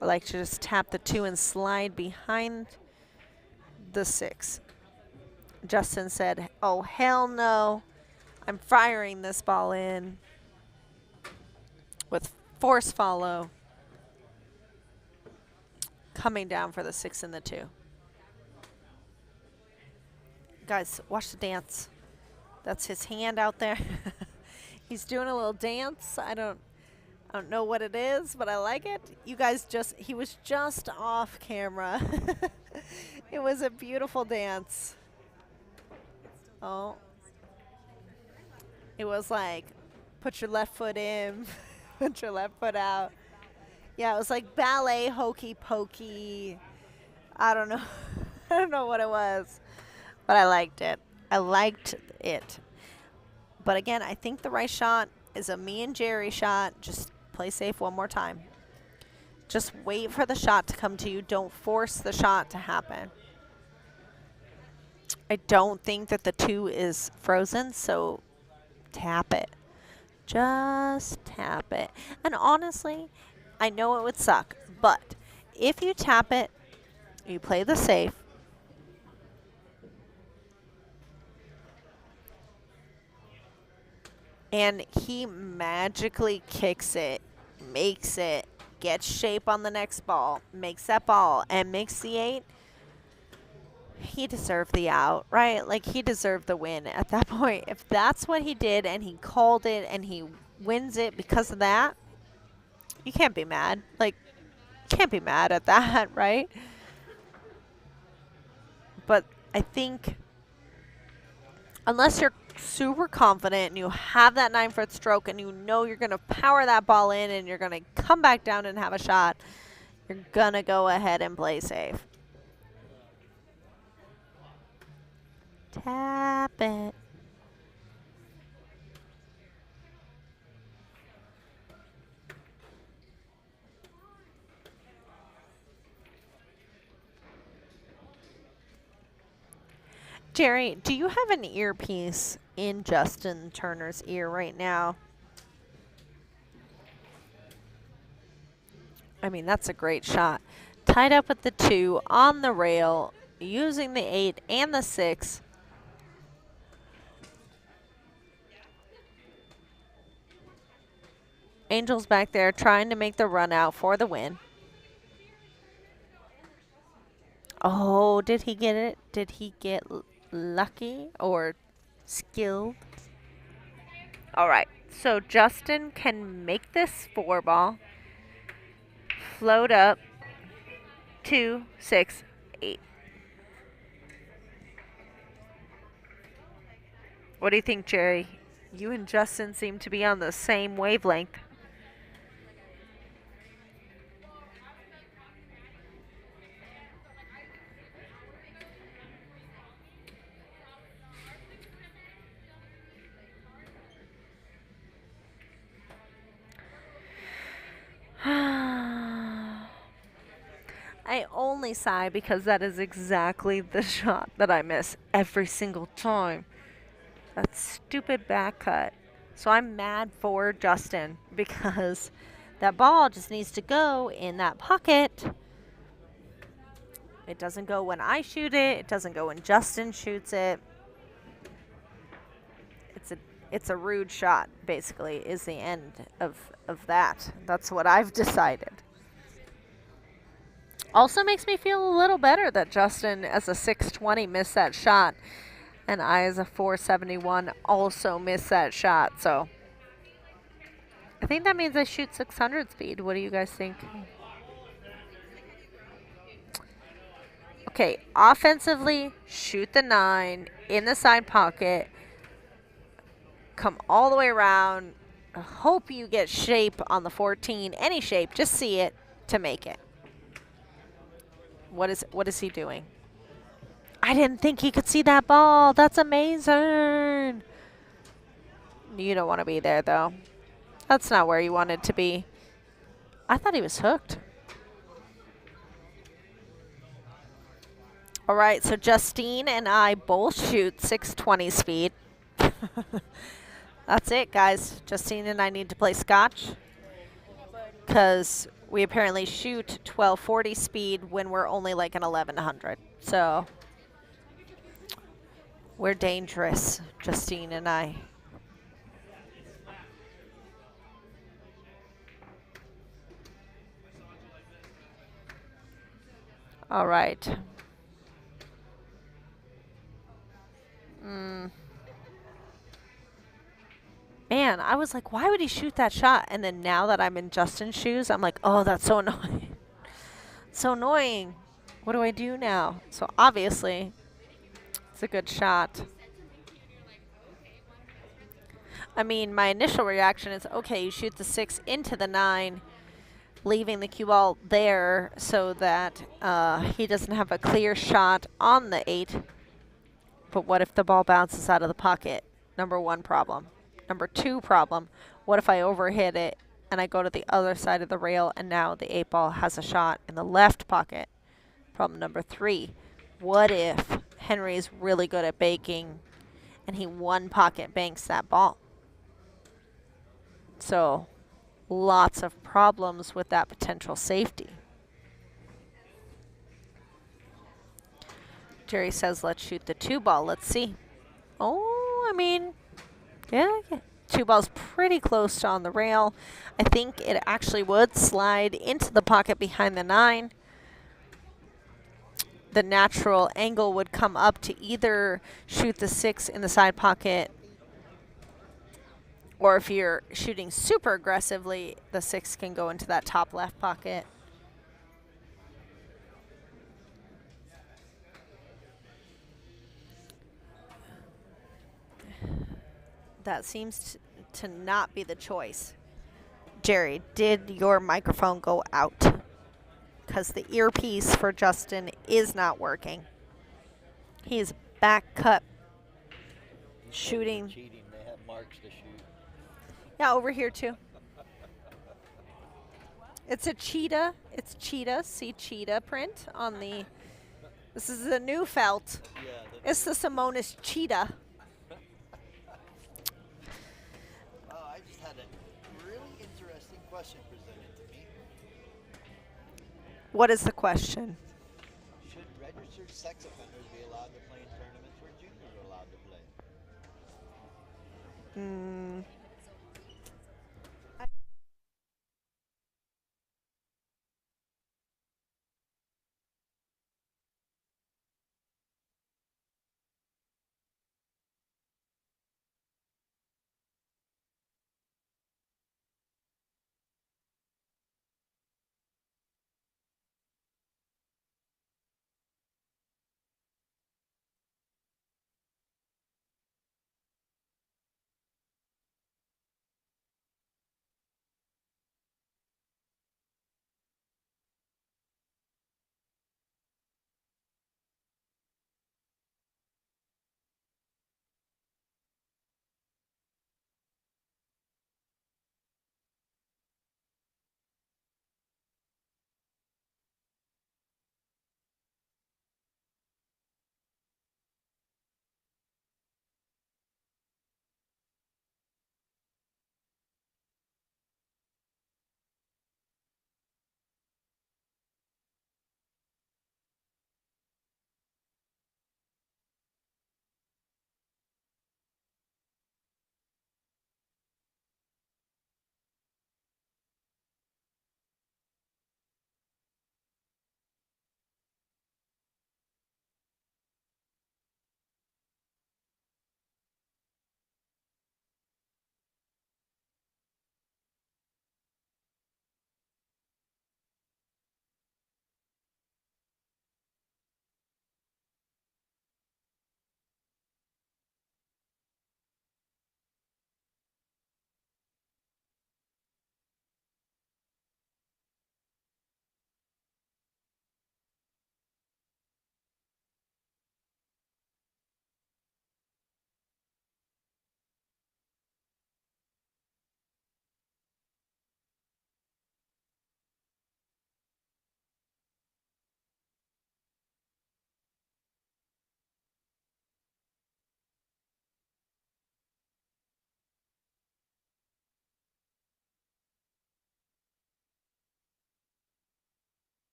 I like to just tap the 2 and slide behind the 6. Justin said, oh, hell no. I'm firing this ball in with force follow. Coming down for the 6 and the 2. Guys, watch the dance. That's his hand out there. He's doing a little dance. I don't know what it is, but I like it. You guys he was just off camera. It was a beautiful dance. Oh. It was like, put your left foot in, put your left foot out. Yeah, it was like ballet hokey pokey. I don't know. I don't know what it was, but I liked it. I liked it. But again, I think the right shot is a me and Jerry shot. Just play safe one more time. Just wait for the shot to come to you. Don't force the shot to happen. I don't think that the 2 is frozen, so tap it. Just tap it. And honestly, I know it would suck, but if you tap it, you play the safe, and he magically kicks it, makes it, gets shape on the next ball, makes that ball, and makes the 8, he deserved the out, right? Like, he deserved the win at that point. If that's what he did and he called it and he wins it because of that, you can't be mad. Like, you can't be mad at that, right? But I think unless you're super confident and you have that 9-foot stroke and you know you're going to power that ball in and you're going to come back down and have a shot, you're going to go ahead and play safe. Tap it. Jerry, do you have an earpiece in Justin Turner's ear right now? I mean, that's a great shot. Tied up with the 2 on the rail, using the 8 and the 6. Angel's back there trying to make the run out for the win. Oh, did he get it? Did he get lucky or skilled? All right, so Justin can make this 4 ball, float up, 2, 6, 8. What do you think, Jerry? You and Justin seem to be on the same wavelength. I only sigh because that is exactly the shot that I miss every single time. That stupid back cut. So I'm mad for Justin because that ball just needs to go in that pocket. It doesn't go when I shoot it. It doesn't go when Justin shoots it. It's a rude shot, basically, is the end of that. That's what I've decided. Also makes me feel a little better that Justin, as a 620, missed that shot. And I, as a 471, also missed that shot. So I think that means I shoot 600 speed. What do you guys think? Okay, offensively, shoot the 9 in the side pocket. Come all the way around. Hope you get shape on the 14. Any shape, just see it to make it. What is he doing? I didn't think he could see that ball. That's amazing. You don't want to be there, though. That's not where you wanted to be. I thought he was hooked. All right, so Justine and I both shoot 620 speed. That's it, guys. Justine and I need to play scotch because we apparently shoot 1240 speed when we're only like an 1100. So we're dangerous, Justine and I. All right. man, I was like, why would he shoot that shot? And then now that I'm in Justin's shoes, I'm like, oh, that's so annoying. So annoying. What do I do now? So obviously, it's a good shot. I mean, my initial reaction is, okay, you shoot the 6 into the 9, leaving the cue ball there so that he doesn't have a clear shot on the 8. But what if the ball bounces out of the pocket? Number 1 problem. Number 2 problem, what if I overhit it and I go to the other side of the rail and now the 8 ball has a shot in the left pocket? Problem number 3, what if Henry is really good at baking and he one pocket banks that ball? So lots of problems with that potential safety. Jerry says, let's shoot the 2 ball. Let's see. Oh, I mean, yeah. 2 ball's pretty close to on the rail. I think it actually would slide into the pocket behind the 9. The natural angle would come up to either shoot the 6 in the side pocket, or if you're shooting super aggressively, the 6 can go into that top left pocket. That seems to not be the choice. Jerry, did your microphone go out? Because the earpiece for Justin is not working. He's back cut shooting. Cheating. They have marks to shoot. Yeah, over here too. It's a cheetah. It's cheetah. See cheetah print on the. This is the new felt. Yeah. It's the Simonis cheetah. I just had a really interesting question presented to me. What is the question? Should registered sex offenders be allowed to play in tournaments where juniors are allowed to play?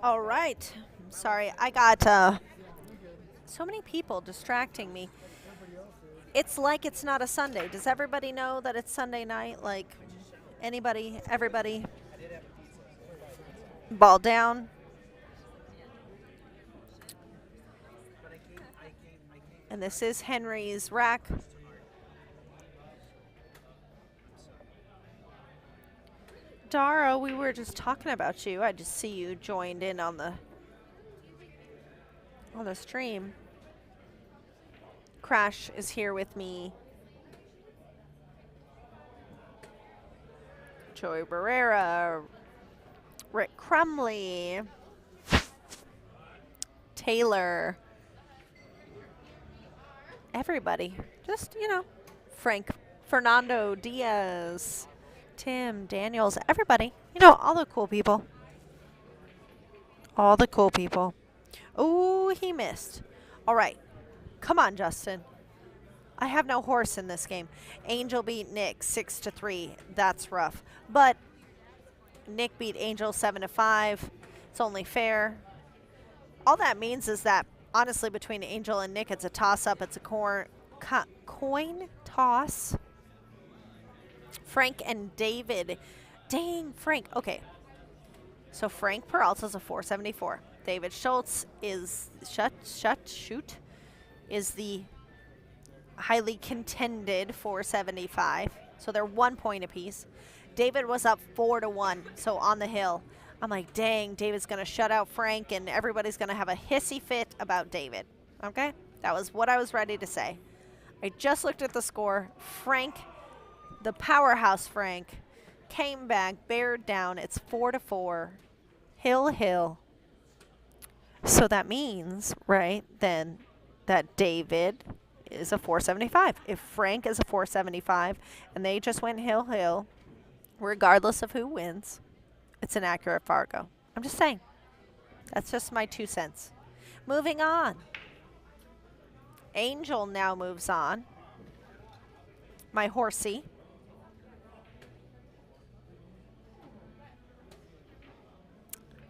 All right. Sorry, I got so many people distracting me. It's like it's not a Sunday. Does everybody know that it's Sunday night? Like anybody, everybody, ball down. And this is Henry's rack. Dara, we were just talking about you. I just see you joined in on the stream. Crash is here with me. Joey Barrera, Rick Crumley, Taylor, everybody. Just, Frank, Fernando Diaz, Tim, Daniels, everybody. All the cool people. All the cool people. Oh, he missed. All right. Come on, Justin. I have no horse in this game. Angel beat Nick 6-3. That's rough. But Nick beat Angel 7-5. It's only fair. All that means is that, honestly, between Angel and Nick, it's a toss-up. It's a coin toss. Frank and David. Dang, Frank. Okay. So Frank Peralta's a 474. David Schultz is is the highly contended 475. So they're 1 point apiece. David was up 4-1, so on the hill. I'm like, dang, David's going to shut out Frank, and everybody's going to have a hissy fit about David. Okay? That was what I was ready to say. I just looked at the score. Frank, the powerhouse Frank, came back, bared down. It's 4-4. Hill. So that means, right, then that David is a 475. If Frank is a 475 and they just went hill, regardless of who wins, it's an accurate Fargo. I'm just saying. That's just my 2 cents. Moving on. Angel now moves on. My horsey.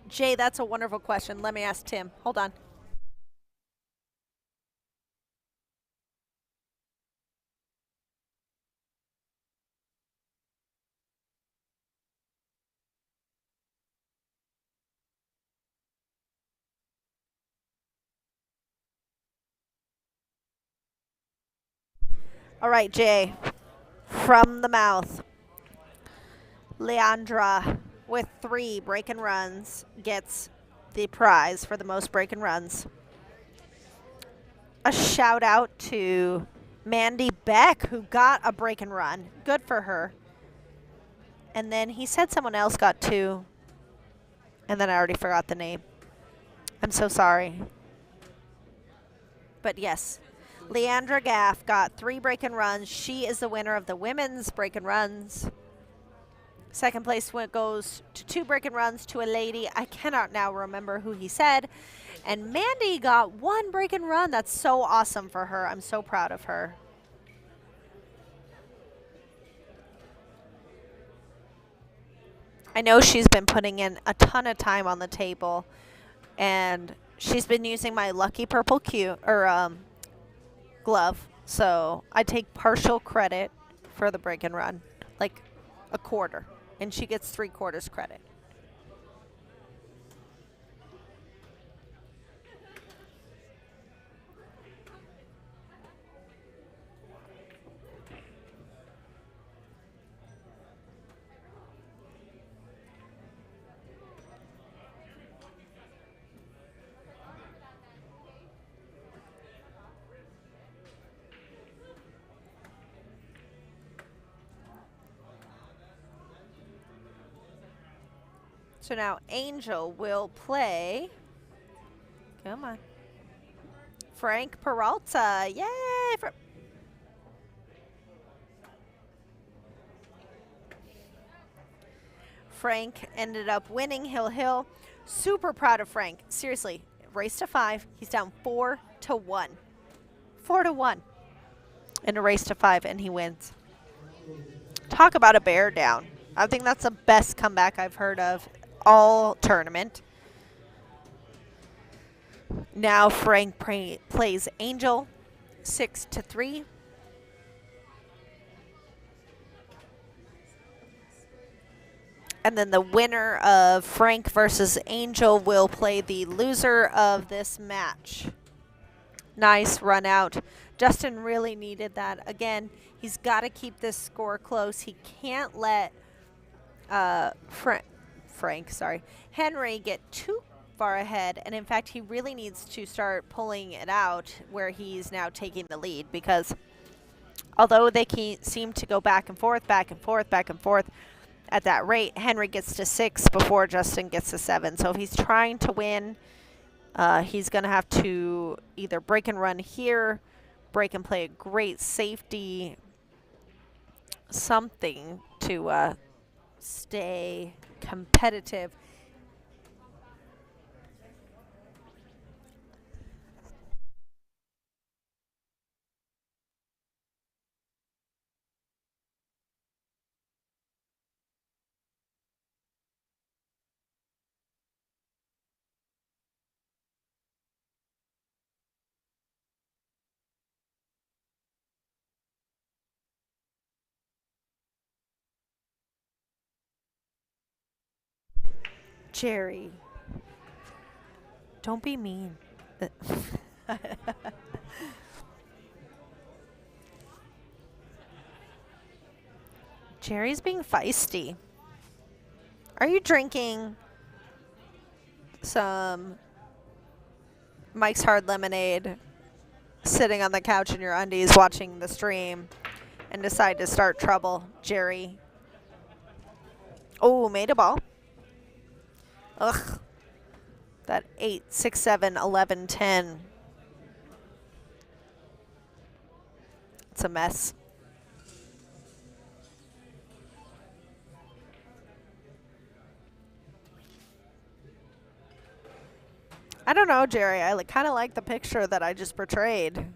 Jay, that's a wonderful question. Let me ask Tim. Hold on. All right, Jay. From the mouth. Leandra with 3 break and runs gets the prize for the most break and runs. A shout out to Mandy Beck, who got a break and run. Good for her. And then he said someone else got 2. And then I already forgot the name. I'm so sorry. But yes, Leandra Gaff got 3 break and runs. She is the winner of the women's break and runs. Second place goes to 2 break and runs to a lady. I cannot now remember who he said. And Mandy got 1 break and run. That's so awesome for her. I'm so proud of her. I know she's been putting in a ton of time on the table. And she's been using my lucky purple glove. So I take partial credit for the break and run. Like a quarter. And she gets 3/4 credit. So now Angel will play. Come on. Frank Peralta. Yay! Frank ended up winning Hill. Super proud of Frank. Seriously, race to 5. He's down 4-1. 4-1 in a race to 5, and he wins. Talk about a bear down. I think that's the best comeback I've heard of all tournament. Now Frank plays Angel, 6-3. And then the winner of Frank versus Angel will play the loser of this match. Nice run out. Justin really needed that. Again, he's got to keep this score close. He can't let Henry get too far ahead. And in fact, he really needs to start pulling it out where he's now taking the lead, because although they seem to go back and forth, back and forth, back and forth, at that rate, Henry gets to 6 before Justin gets to 7. So if he's trying to win, he's going to have to either break and run here, break and play a great safety, something to stay competitive. Jerry, don't be mean. Jerry's being feisty. Are you drinking some Mike's Hard Lemonade, sitting on the couch in your undies watching the stream, and decide to start trouble, Jerry? Oh, made a ball. Ugh. That 8, 6, 7, 11, 10. It's a mess. I don't know, Jerry. I kind of like the picture that I just portrayed.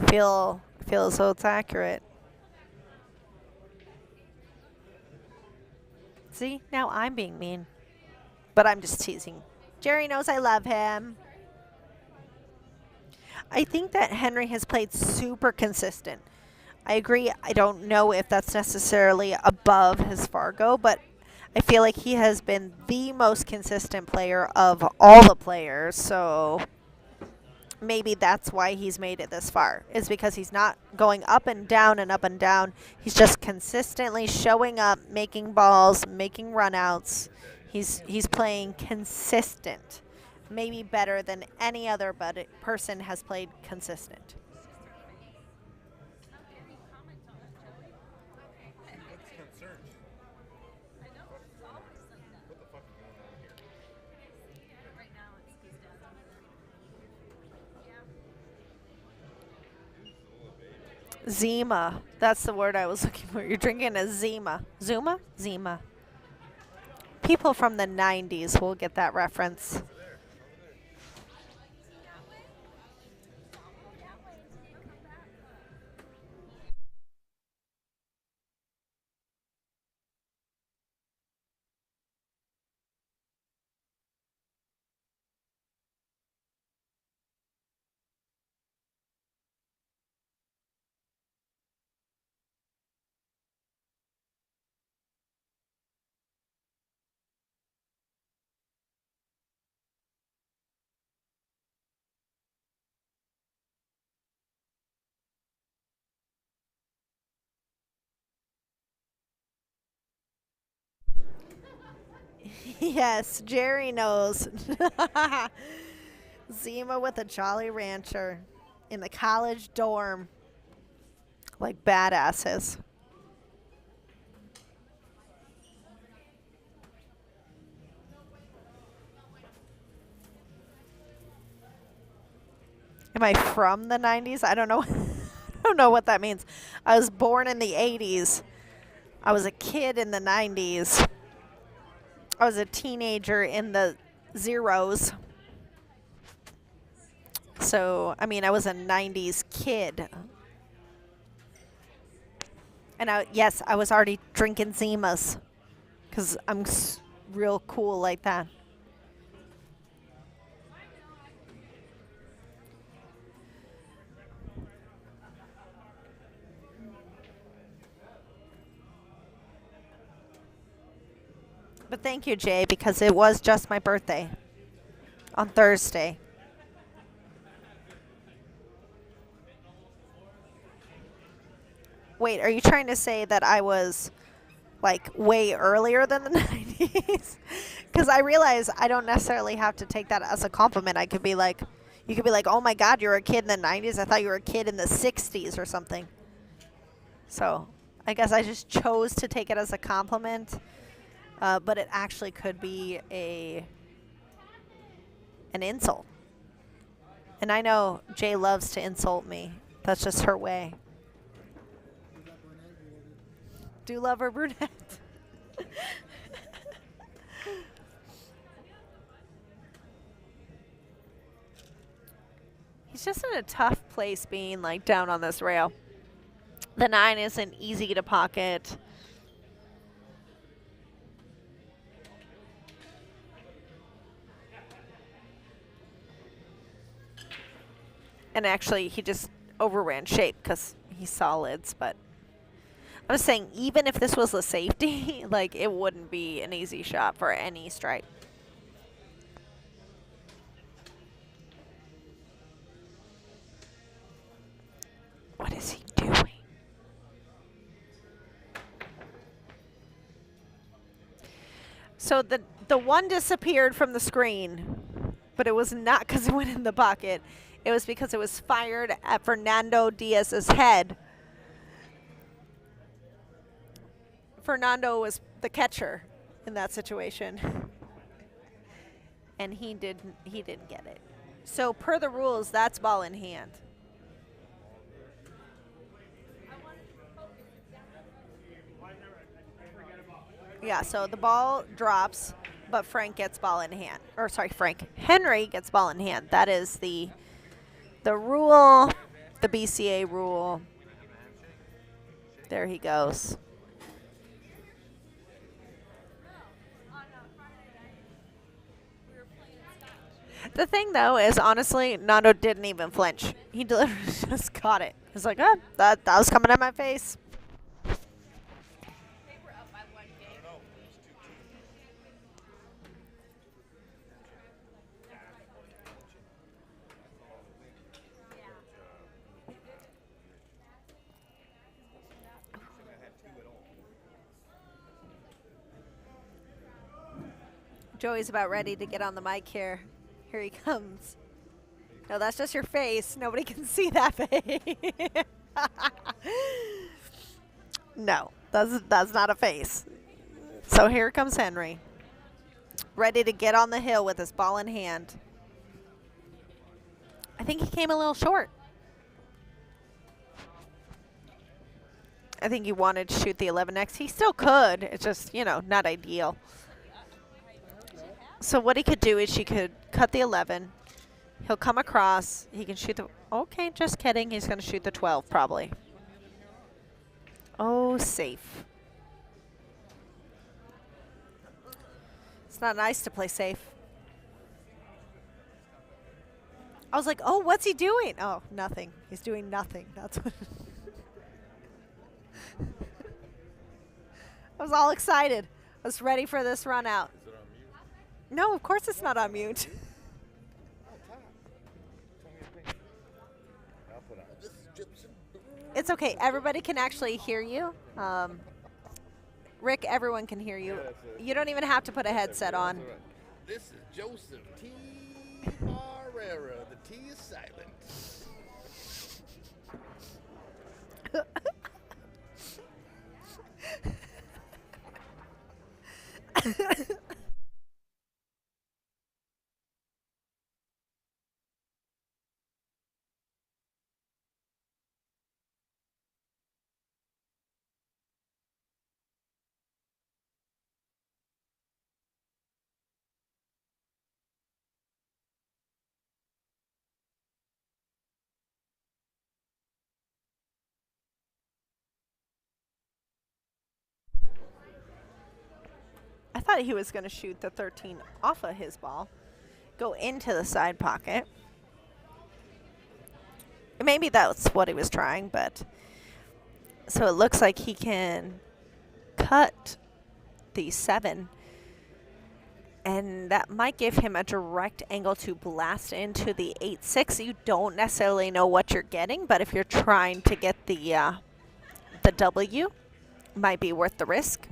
Feel as though it's accurate. See, now I'm being mean. But I'm just teasing. Jerry knows I love him. I think that Henry has played super consistent. I agree. I don't know if that's necessarily above his Fargo, but I feel like he has been the most consistent player of all the players. So maybe that's why he's made it this far, is because he's not going up and down and up and down. He's just consistently showing up, making balls, making runouts. He's playing consistent, maybe better than any other person has played consistent. Zima. That's the word I was looking for. You're drinking a Zima. Zuma? Zima. People from the 90s will get that reference. Yes, Jerry knows. Zima with a Jolly Rancher in the college dorm. Like badasses. Am I from the 90s? I don't know. I don't know what that means. I was born in the 80s. I was a kid in the 90s. I was a teenager in the zeros. So, I mean, I was a 90s kid. And yes, I was already drinking Zimas because I'm real cool like that. But thank you, Jay, because it was just my birthday on Thursday. Wait, are you trying to say that I was like way earlier than the 90s? Because I realize I don't necessarily have to take that as a compliment. I could be like, you could be like, oh my God, you're a kid in the 90s. I thought you were a kid in the 60s or something. So I guess I just chose to take it as a compliment. But it actually could be an insult. And I know Jay loves to insult me. That's just her way. Do love her brunette. He's just in a tough place being like down on this rail. The 9 isn't easy to pocket. And actually, he just overran shape because he's solids. But I was saying, even if this was a safety, like it wouldn't be an easy shot for any stripe. What is he doing? So the one disappeared from the screen, but it was not because it went in the bucket. It was because it was fired at Fernando Diaz's head. Fernando was the catcher in that situation. And he didn't get it. So per the rules, that's ball in hand. Yeah, so the ball drops, but Frank gets ball in hand. Or sorry, Henry gets ball in hand. That is the rule, the BCA rule. There he goes. The thing, though, is honestly, Nando didn't even flinch. He literally just caught it. He's like, oh, that was coming at my face. Joey's about ready to get on the mic here. Here he comes. No, that's just your face. Nobody can see that face. No, that's not a face. So here comes Henry. Ready to get on the hill with his ball in hand. I think he came a little short. I think he wanted to shoot the 11X. He still could. It's just, not ideal. So what he could do is she could cut the 11. He'll come across. He can shoot the... Okay, just kidding. He's going to shoot the 12 probably. Oh, safe. It's not nice to play safe. I was like, oh, what's he doing? Oh, nothing. He's doing nothing. That's what... I was all excited. I was ready for this run out. No, of course it's not on mute. It's okay. Everybody can actually hear you. Rick, everyone can hear you. You don't even have to put a headset on. This is Joseph T. Barrera. The T is silent. I thought he was going to shoot the 13 off of his ball, go into the side pocket. Maybe that's what he was trying, but so it looks like he can cut the 7 And that might give him a direct angle to blast into the 8-6. You don't necessarily know what you're getting, but if you're trying to get the W, might be worth the risk.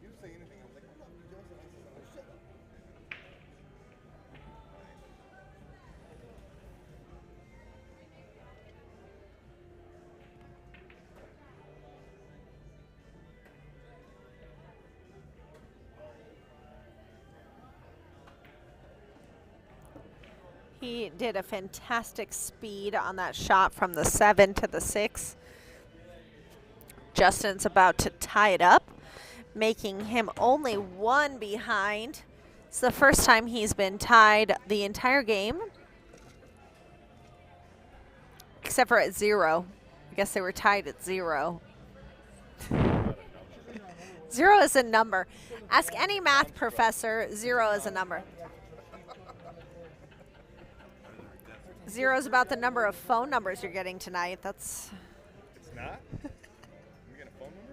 You say anything, I'm like, I love you, Joseph. I said, oh, shut up. He did a fantastic speed on that shot from the 7 to the 6. Justin's about to tie it up, making him only one behind. It's the first time he's been tied the entire game, except for at 0. I guess they were tied at 0. 0 is a number. Ask any math professor, 0 is a number. 0 is about the number of phone numbers you're getting tonight. That's. It's not? We got a phone number?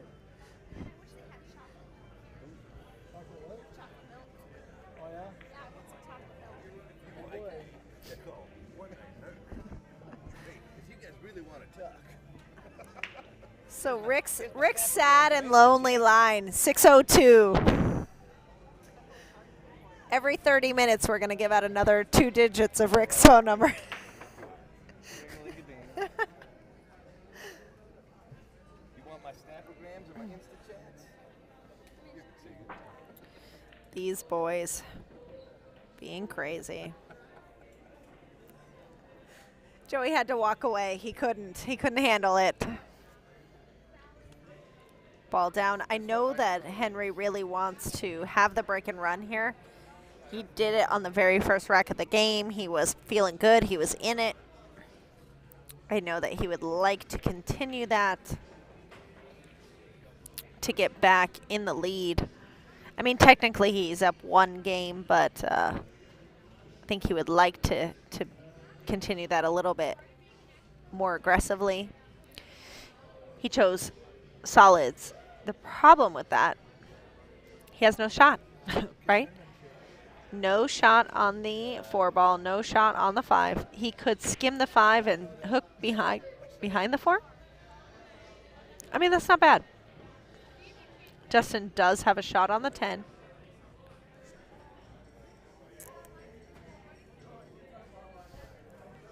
Oh yeah. Oh, boy. Yeah, call 1-800. Hey, if you guys really want to talk. So Rick's sad and lonely line, 602. Every 30 minutes, we're going to give out another 2 digits of Rick's phone number. You want my snapograms or my Insta chats? These boys being crazy. Joey had to walk away. He couldn't handle it. Ball down. I know that Henry really wants to have the break and run here. He did it on the very first rack of the game. He was feeling good. He was in it. I know that he would like to continue that to get back in the lead. I mean, technically he's up 1 game, but I think he would like to continue that a little bit more aggressively. He chose solids. The problem with that, he has no shot, right? No shot on the 4 ball, no shot on the 5. He could skim the 5 and hook behind the 4. I mean, that's not bad. Justin does have a shot on the 10.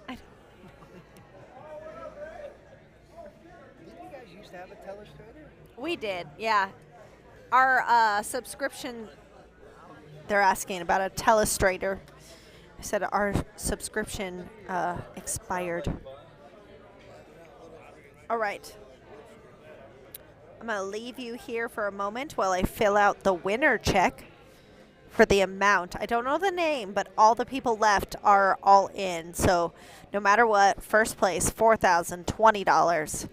Did you guys used to have a telestrator? We did, yeah. Our subscription, they're asking about a telestrator. I said our subscription expired. All right. I'm going to leave you here for a moment while I fill out the winner check for the amount. I don't know the name, but all the people left are all in. So no matter what, first place, $4,020.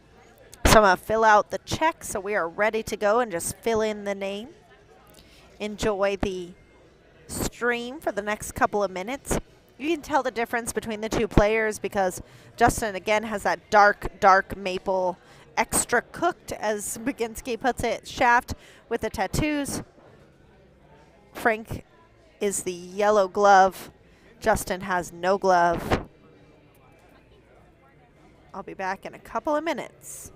So I'm going to fill out the check so we are ready to go and just fill in the name. Enjoy the stream for the next couple of minutes. You can tell the difference between the 2 players because Justin, again, has that dark maple extra cooked, as Baginski puts it, shaft with the tattoos. Frank is the yellow glove. Justin has no glove. I'll be back in a couple of minutes.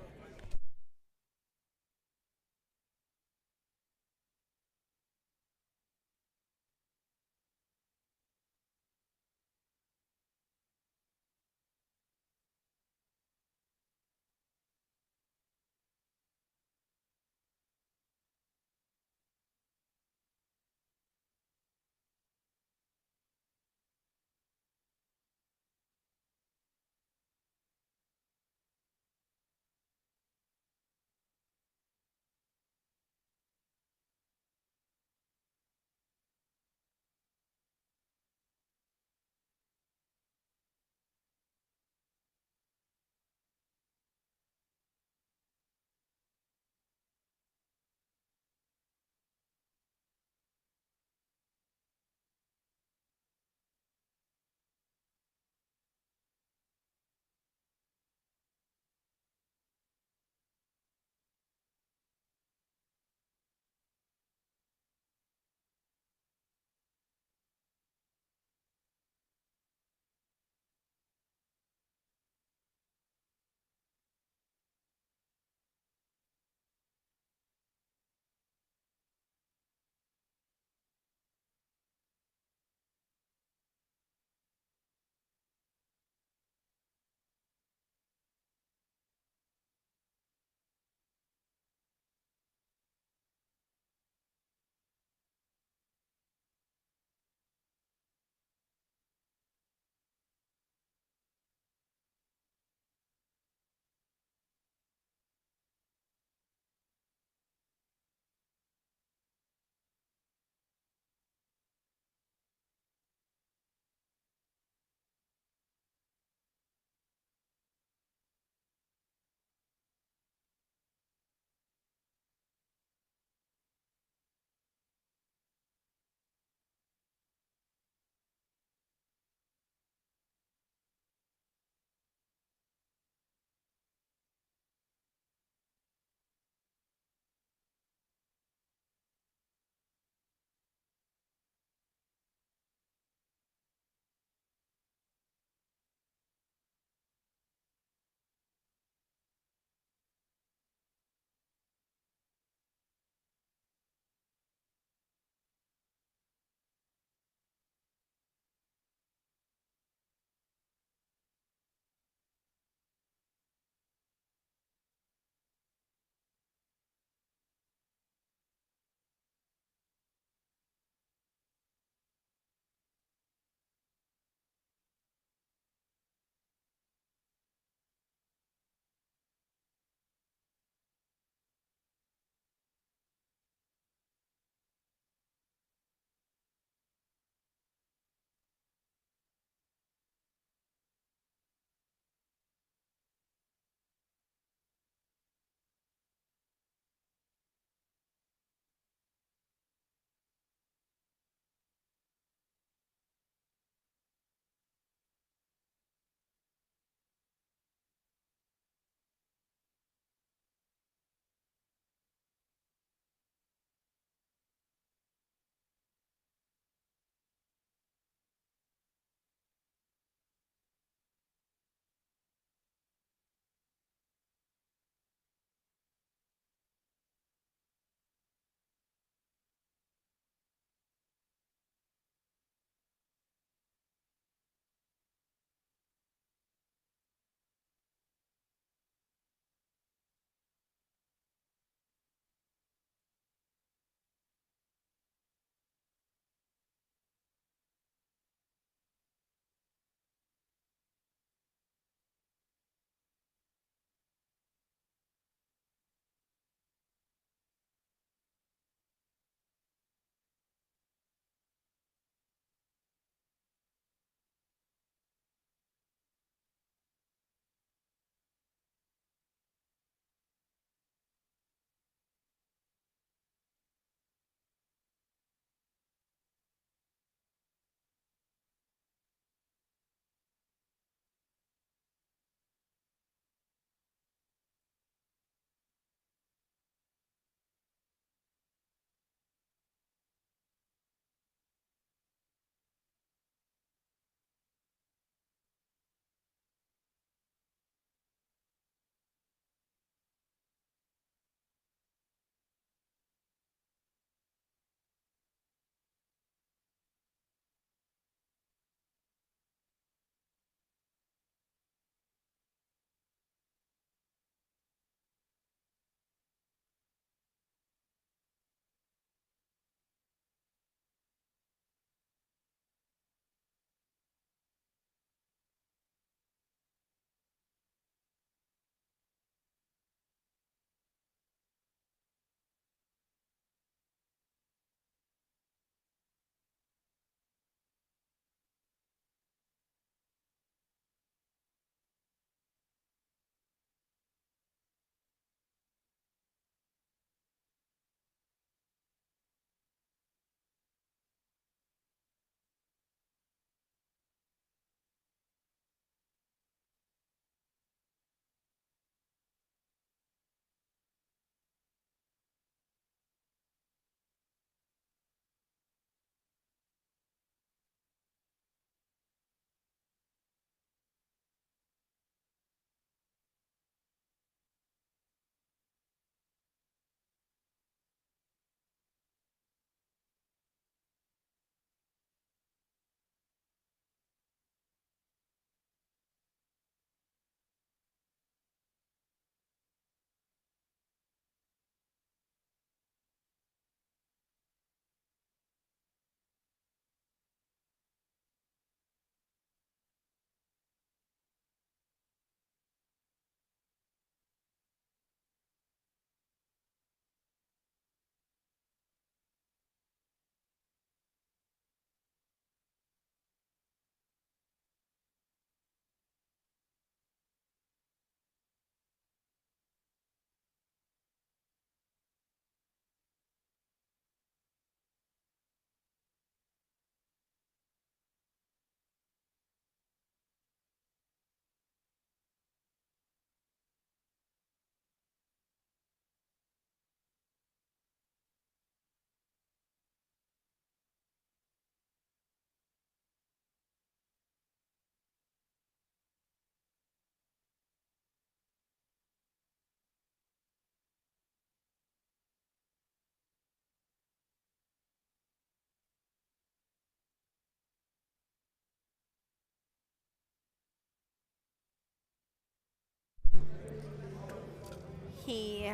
He,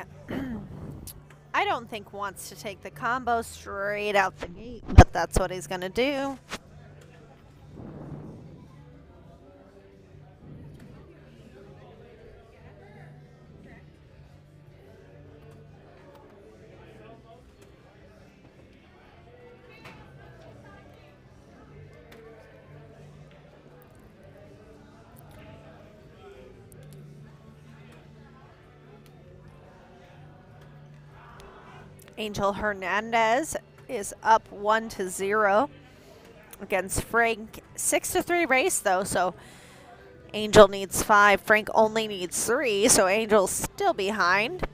I don't think wants to take the combo straight out the gate, but that's what he's going to do. Angel Hernandez is up 1-0 against Frank. 6-3 race though, so Angel needs 5. Frank only needs 3, so Angel's still behind.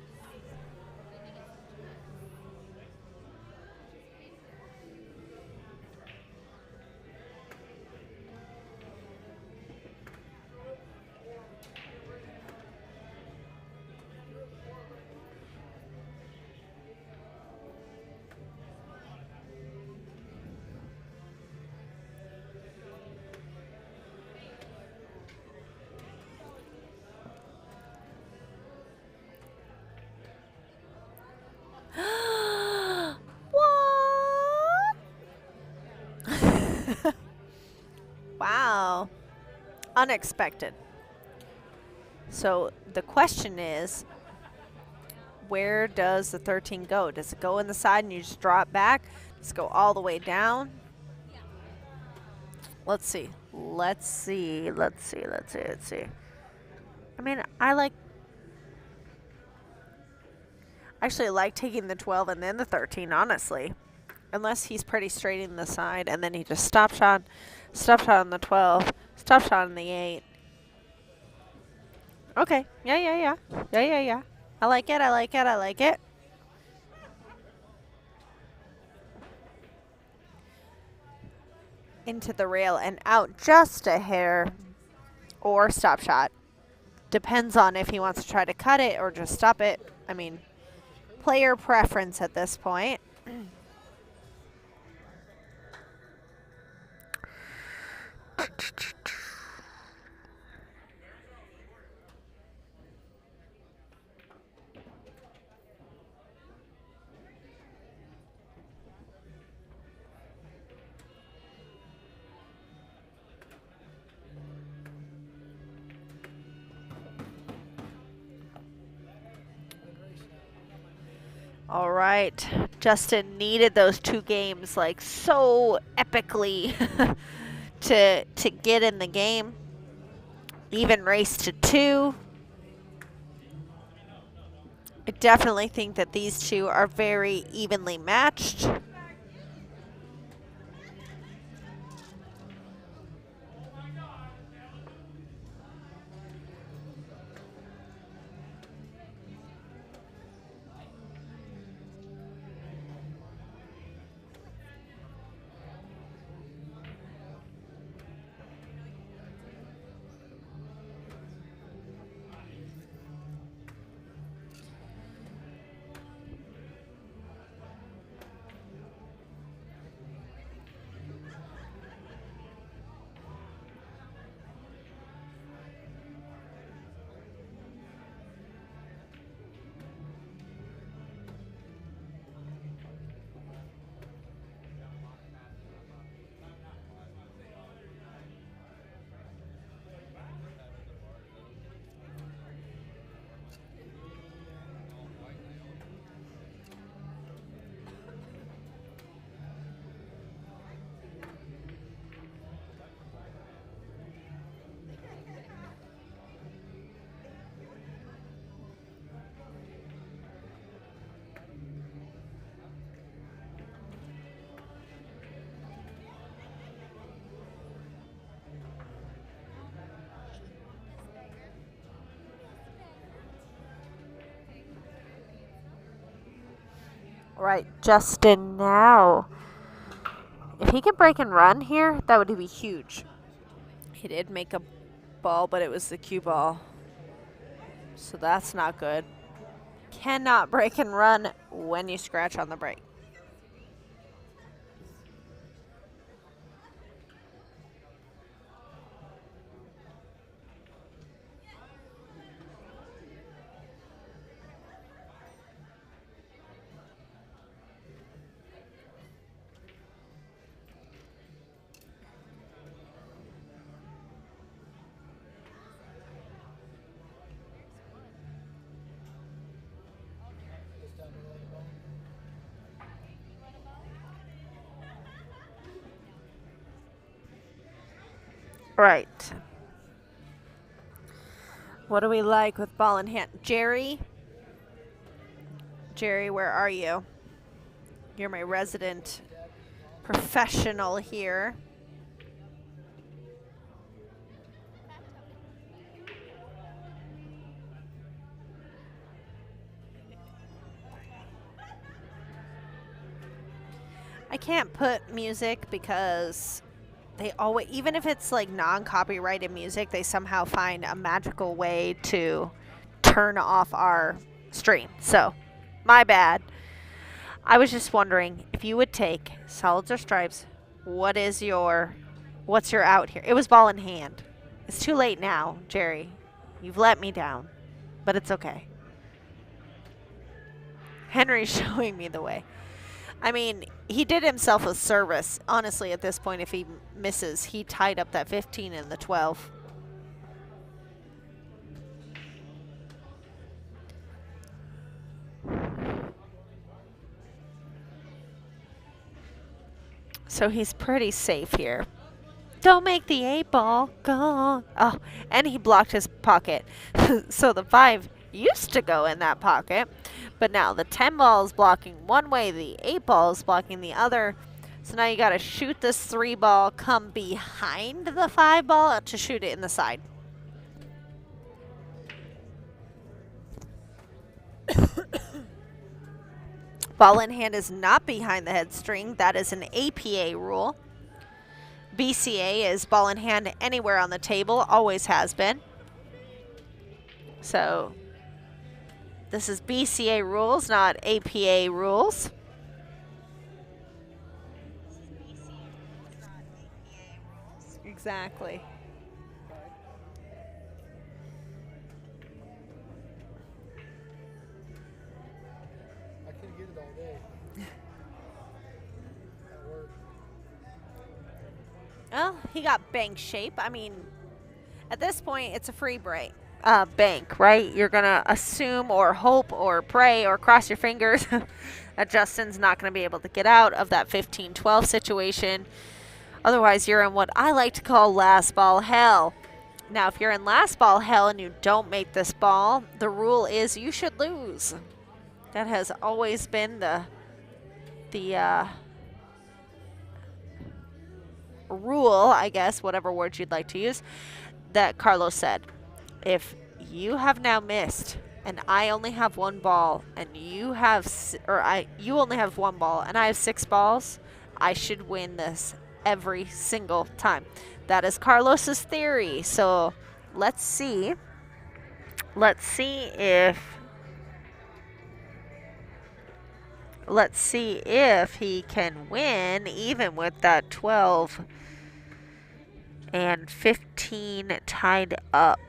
What? Wow. Unexpected. So the question is, where does the 13 go? Does it go in the side and you just draw it back? Does it go all the way down? Let's see. Let's see. Let's see. Let's see. Let's see. I mean, I actually like taking the 12 and then the 13, honestly. Unless he's pretty straight in the side and then he just stop shot on the 12, stop shot on the 8. Okay. Yeah. I like it. I like it. I like it. Into the rail and out just a hair or stop shot. Depends on if he wants to try to cut it or just stop it. I mean, player preference at this point. All right. Justin needed those 2 games like so epically to get in the game. Even race to 2. I definitely think that these 2 are very evenly matched. Right, Justin now. If he could break and run here, that would be huge. He did make a ball, but it was the cue ball. So that's not good. Cannot break and run when you scratch on the brake. Right. What do we like with ball in hand? Jerry? Jerry, where are you? You're my resident professional here. I can't put music because they always, even if it's like non-copyrighted music, they somehow find a magical way to turn off our stream. So, my bad. I was just wondering if you would take solids or stripes. What's your out here? It was ball in hand. It's too late now, Jerry. You've let me down, but it's okay. Henry's showing me the way. I mean, he did himself a service. Honestly, at this point, if he misses, he tied up that 15 and the 12. So he's pretty safe here. Don't make the 8-ball go. Oh, and he blocked his pocket. So the 5 used to go in that pocket. But now the 10-ball is blocking one way, the 8-ball is blocking the other. So now you got to shoot this 3-ball, come behind the 5-ball to shoot it in the side. Ball in hand is not behind the head string. That is an APA rule. BCA is ball in hand anywhere on the table, always has been. So this is BCA rules, not APA rules. Exactly. I couldn't get it all day. At work. Well, he got bank shape. I mean, at this point, it's a free break. Bank, right? You're going to assume or hope or pray or cross your fingers that Justin's not going to be able to get out of that 15-12 situation. Otherwise, you're in what I like to call last ball hell. Now, if you're in last ball hell and you don't make this ball, the rule is you should lose. That has always been the rule, I guess, whatever word you'd like to use, that Carlos said. If you have now missed and I only have one ball and you only have one ball and I have 6 balls, I should win this every single time. That is Carlos's theory. So let's see if he can win even with that 12 and 15 tied up.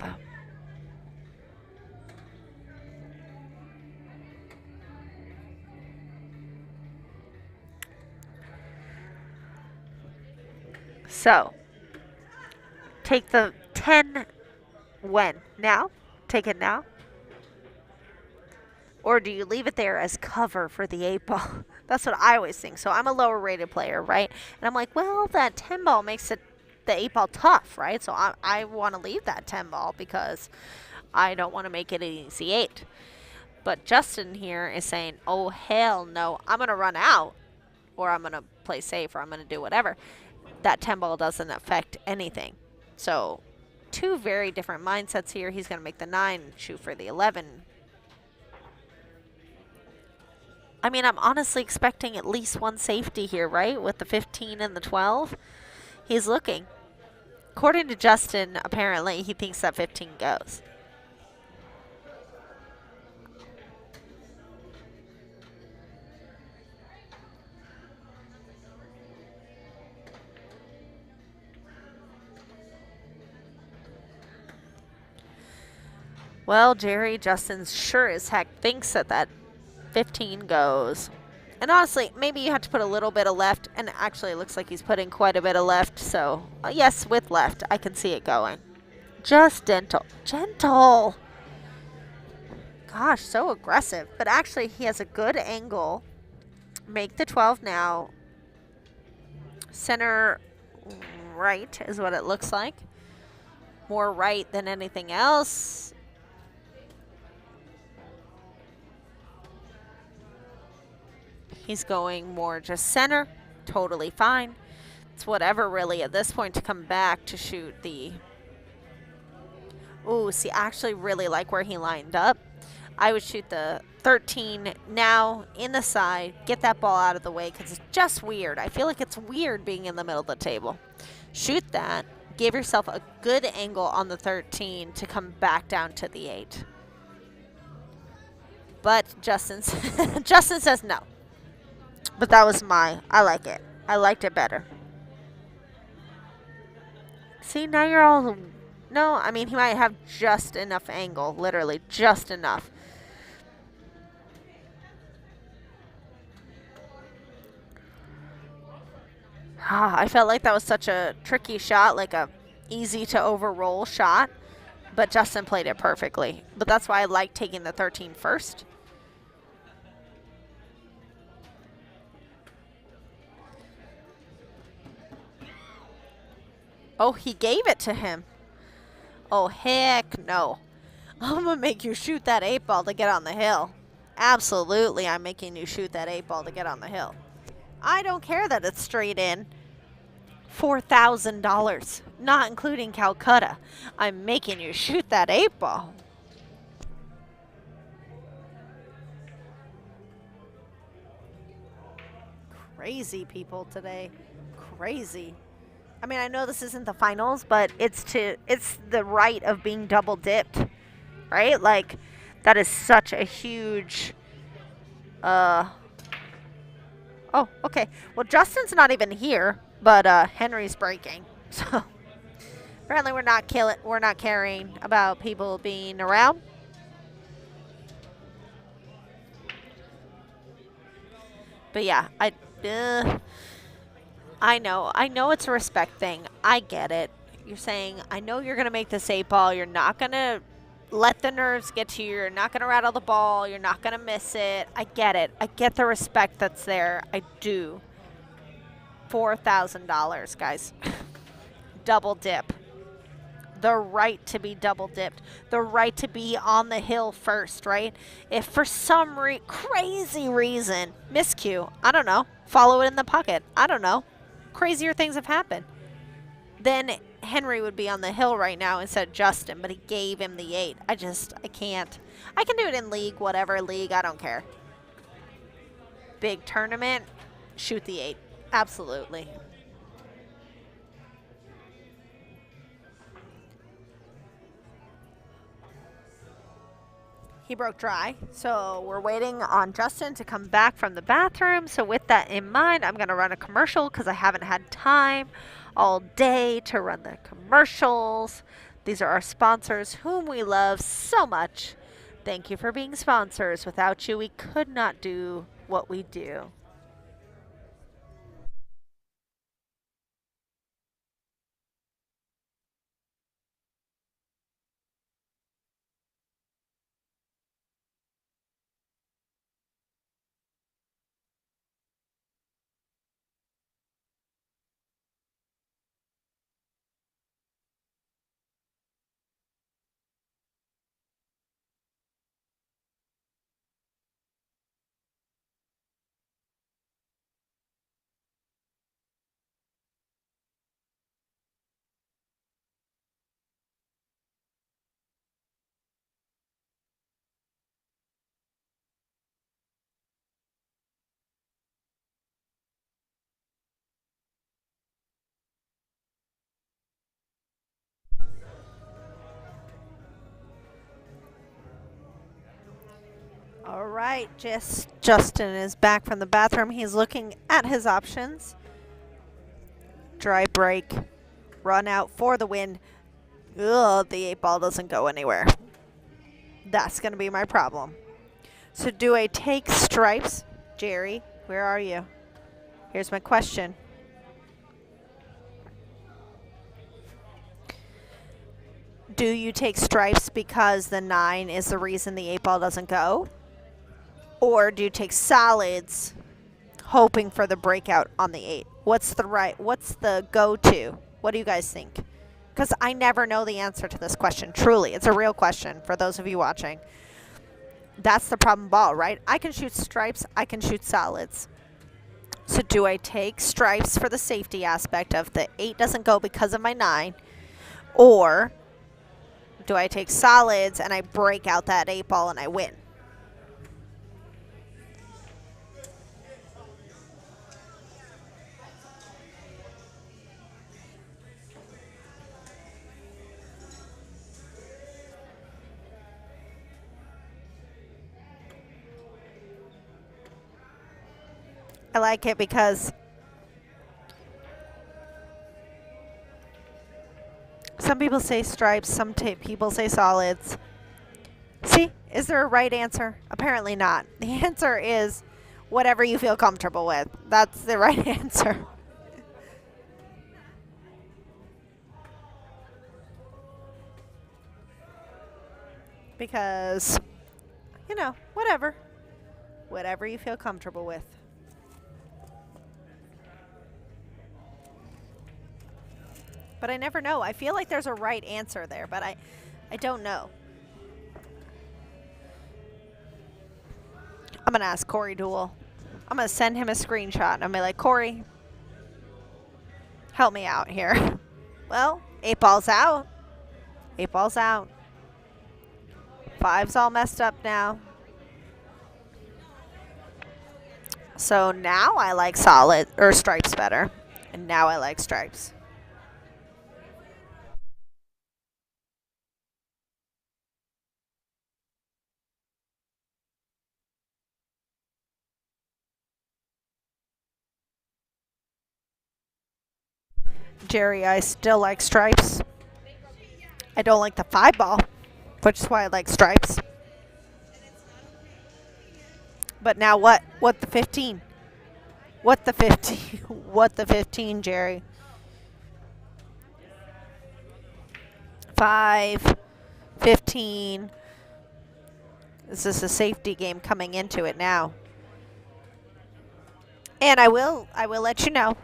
So, take the 10 when? Now? Take it now? Or do you leave it there as cover for the 8-ball? That's what I always think. So I'm a lower rated player, right? And I'm like, well, that 10-ball makes the 8-ball tough, right? So I want to leave that 10-ball because I don't want to make it an easy 8. But Justin here is saying, oh, hell no, I'm going to run out, or I'm going to play safe, or I'm going to do whatever. That 10-ball doesn't affect anything. So 2 very different mindsets here. He's going to make the 9, shoot for the 11. I mean, I'm honestly expecting at least one safety here, right? With the 15 and the 12. He's looking. According to Justin, apparently, he thinks that 15 goes. Well, Jerry, Justin sure as heck thinks that 15 goes. And honestly, maybe you have to put a little bit of left. And actually, it looks like he's putting quite a bit of left. So, yes, with left, I can see it going. Just gentle. Gentle. Gosh, so aggressive. But actually, he has a good angle. Make the 12 now. Center right is what it looks like. more right than anything else. He's going more just center. Totally fine. It's whatever really at this point to come back to shoot the... Ooh, see, I actually really like where he lined up. I would shoot the 13 now in the side, get that ball out of the way because it's just weird. I feel like it's weird being in the middle of the table. Shoot that. Give yourself a good angle on the 13 to come back down to the 8. But Justin says no. But that was I like it. I liked it better. See, now you're all... No, I mean, he might have just enough angle. Literally, just enough. I felt like that was such a tricky shot, like a easy to overroll shot. But Justin played it perfectly. But that's why I like taking the 13 first. Oh, he gave it to him. Oh, heck no. I'm going to make you shoot that 8 ball to get on the hill. Absolutely, I'm making you shoot that 8 ball to get on the hill. I don't care that it's straight in. $4,000, not including Calcutta. I'm making you shoot that 8 ball. Crazy people today. Crazy. I mean, I know this isn't the finals, but it's the right of being double dipped, right? Like, that is such a huge, oh, okay. Well, Justin's not even here, but Henry's breaking. So apparently we're not caring about people being around. But yeah, I know it's a respect thing. I get it. You're saying, I know you're going to make this 8 ball. You're not going to let the nerves get to you. You're not going to rattle the ball. You're not going to miss it. I get it. I get the respect that's there. I do. $4,000, guys. Double dip. The right to be double dipped. The right to be on the hill first, right? If for some crazy reason, miscue, I don't know, follow it in the pocket, I don't know, crazier things have happened, then Henry would be on the hill right now instead of Justin, but he gave him the 8. I can't. I can do it in league, whatever league, I don't care. Big tournament, shoot the 8. Absolutely. He broke dry, so we're waiting on Justin to come back from the bathroom. So with that in mind, I'm going to run a commercial because I haven't had time all day to run the commercials. These are our sponsors, whom we love so much. Thank you for being sponsors. Without you, we could not do what we do. All right, Justin is back from the bathroom. He's looking at his options. Dry break, run out for the win. Ugh, the 8 ball doesn't go anywhere. That's going to be my problem. So do I take stripes? Jerry, where are you? Here's my question. Do you take stripes because the 9 is the reason the 8 ball doesn't go? Or do you take solids hoping for the breakout on the 8? What's the go-to? What do you guys think? because I never know the answer to this question. Truly, it's a real question for those of you watching. That's the problem ball, right? I can shoot stripes, I can shoot solids. So do I take stripes for the safety aspect of the 8 doesn't go because of my 9? Or do I take solids and I break out that 8 ball and I win? I like it because some people say stripes, some people say solids. See, is there a right answer? Apparently not. The answer is whatever you feel comfortable with. That's the right answer. Because, whatever. Whatever you feel comfortable with. But I never know. I feel like there's a right answer there, but I don't know. I'm going to ask Corey Duel. I'm going to send him a screenshot. And I'm going to be like, Corey, help me out here. Well, 8 balls out. 8 balls out. 5's all messed up now. So now I like solid or stripes better. And now I like stripes. Jerry, I still like stripes. I don't like the 5 ball, which is why I like stripes. But now what? What the 15? What the 15? What the 15, Jerry? 5, 15. This is a safety game coming into it now. And I will let you know,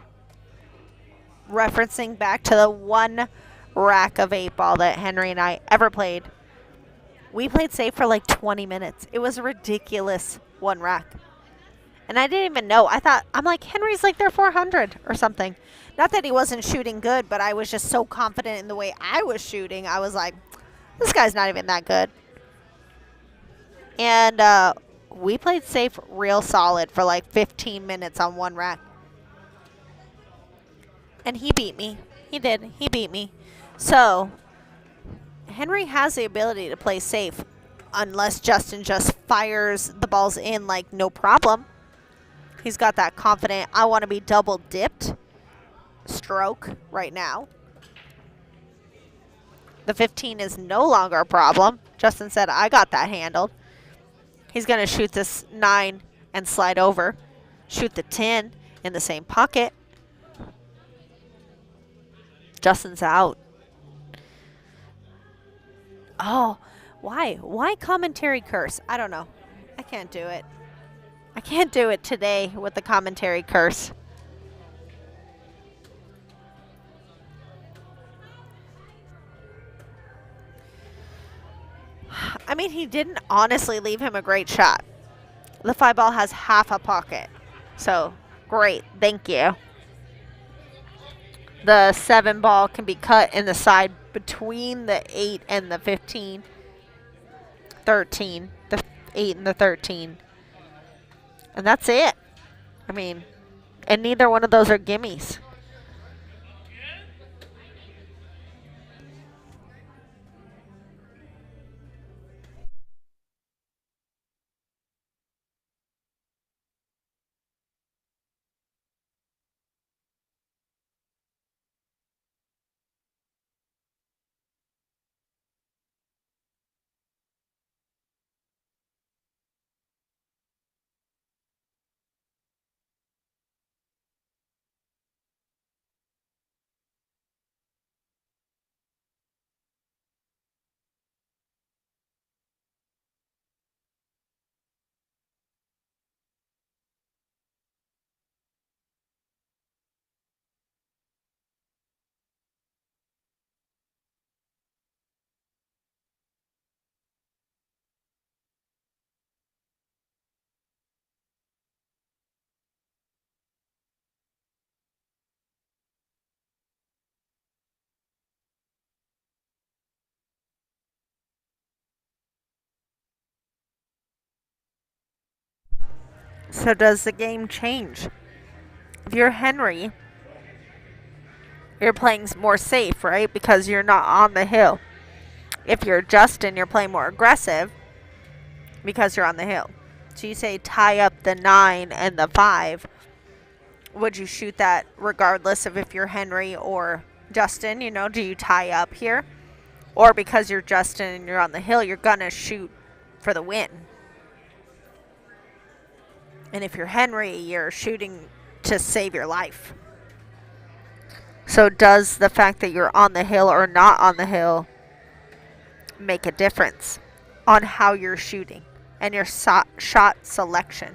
referencing back to the one rack of 8 ball that Henry and I ever played. We played safe for like 20 minutes. It was a ridiculous one rack. And I didn't even know. I'm like, Henry's like they're 400 or something. Not that he wasn't shooting good, but I was just so confident in the way I was shooting. I was like, this guy's not even that good. And we played safe real solid for like 15 minutes on one rack. And he beat me. He did. He beat me. So, Henry has the ability to play safe unless Justin just fires the balls in like no problem. He's got that confident, I want to be double dipped stroke right now. The 15 is no longer a problem. Justin said, I got that handled. He's going to shoot this 9 and slide over. Shoot the 10 in the same pocket. Justin's out. Oh, why? Why commentary curse? I don't know. I can't do it. I can't do it today with the commentary curse. I mean, he didn't honestly leave him a great shot. The 5 ball has half a pocket. So, great. Thank you. The 7 ball can be cut in the side between the 8 and the 15. 13. The 8 and the 13. And that's it. I mean, and neither one of those are gimmies. So does the game change? If you're Henry, you're playing more safe, right? Because you're not on the hill. If you're Justin, you're playing more aggressive because you're on the hill. So you say tie up the 9 and the 5. Would you shoot that regardless of if you're Henry or Justin? You know, do you tie up here? Or because you're Justin and you're on the hill, you're going to shoot for the win. And if you're Henry, you're shooting to save your life. So does the fact that you're on the hill or not on the hill make a difference on how you're shooting and your shot selection?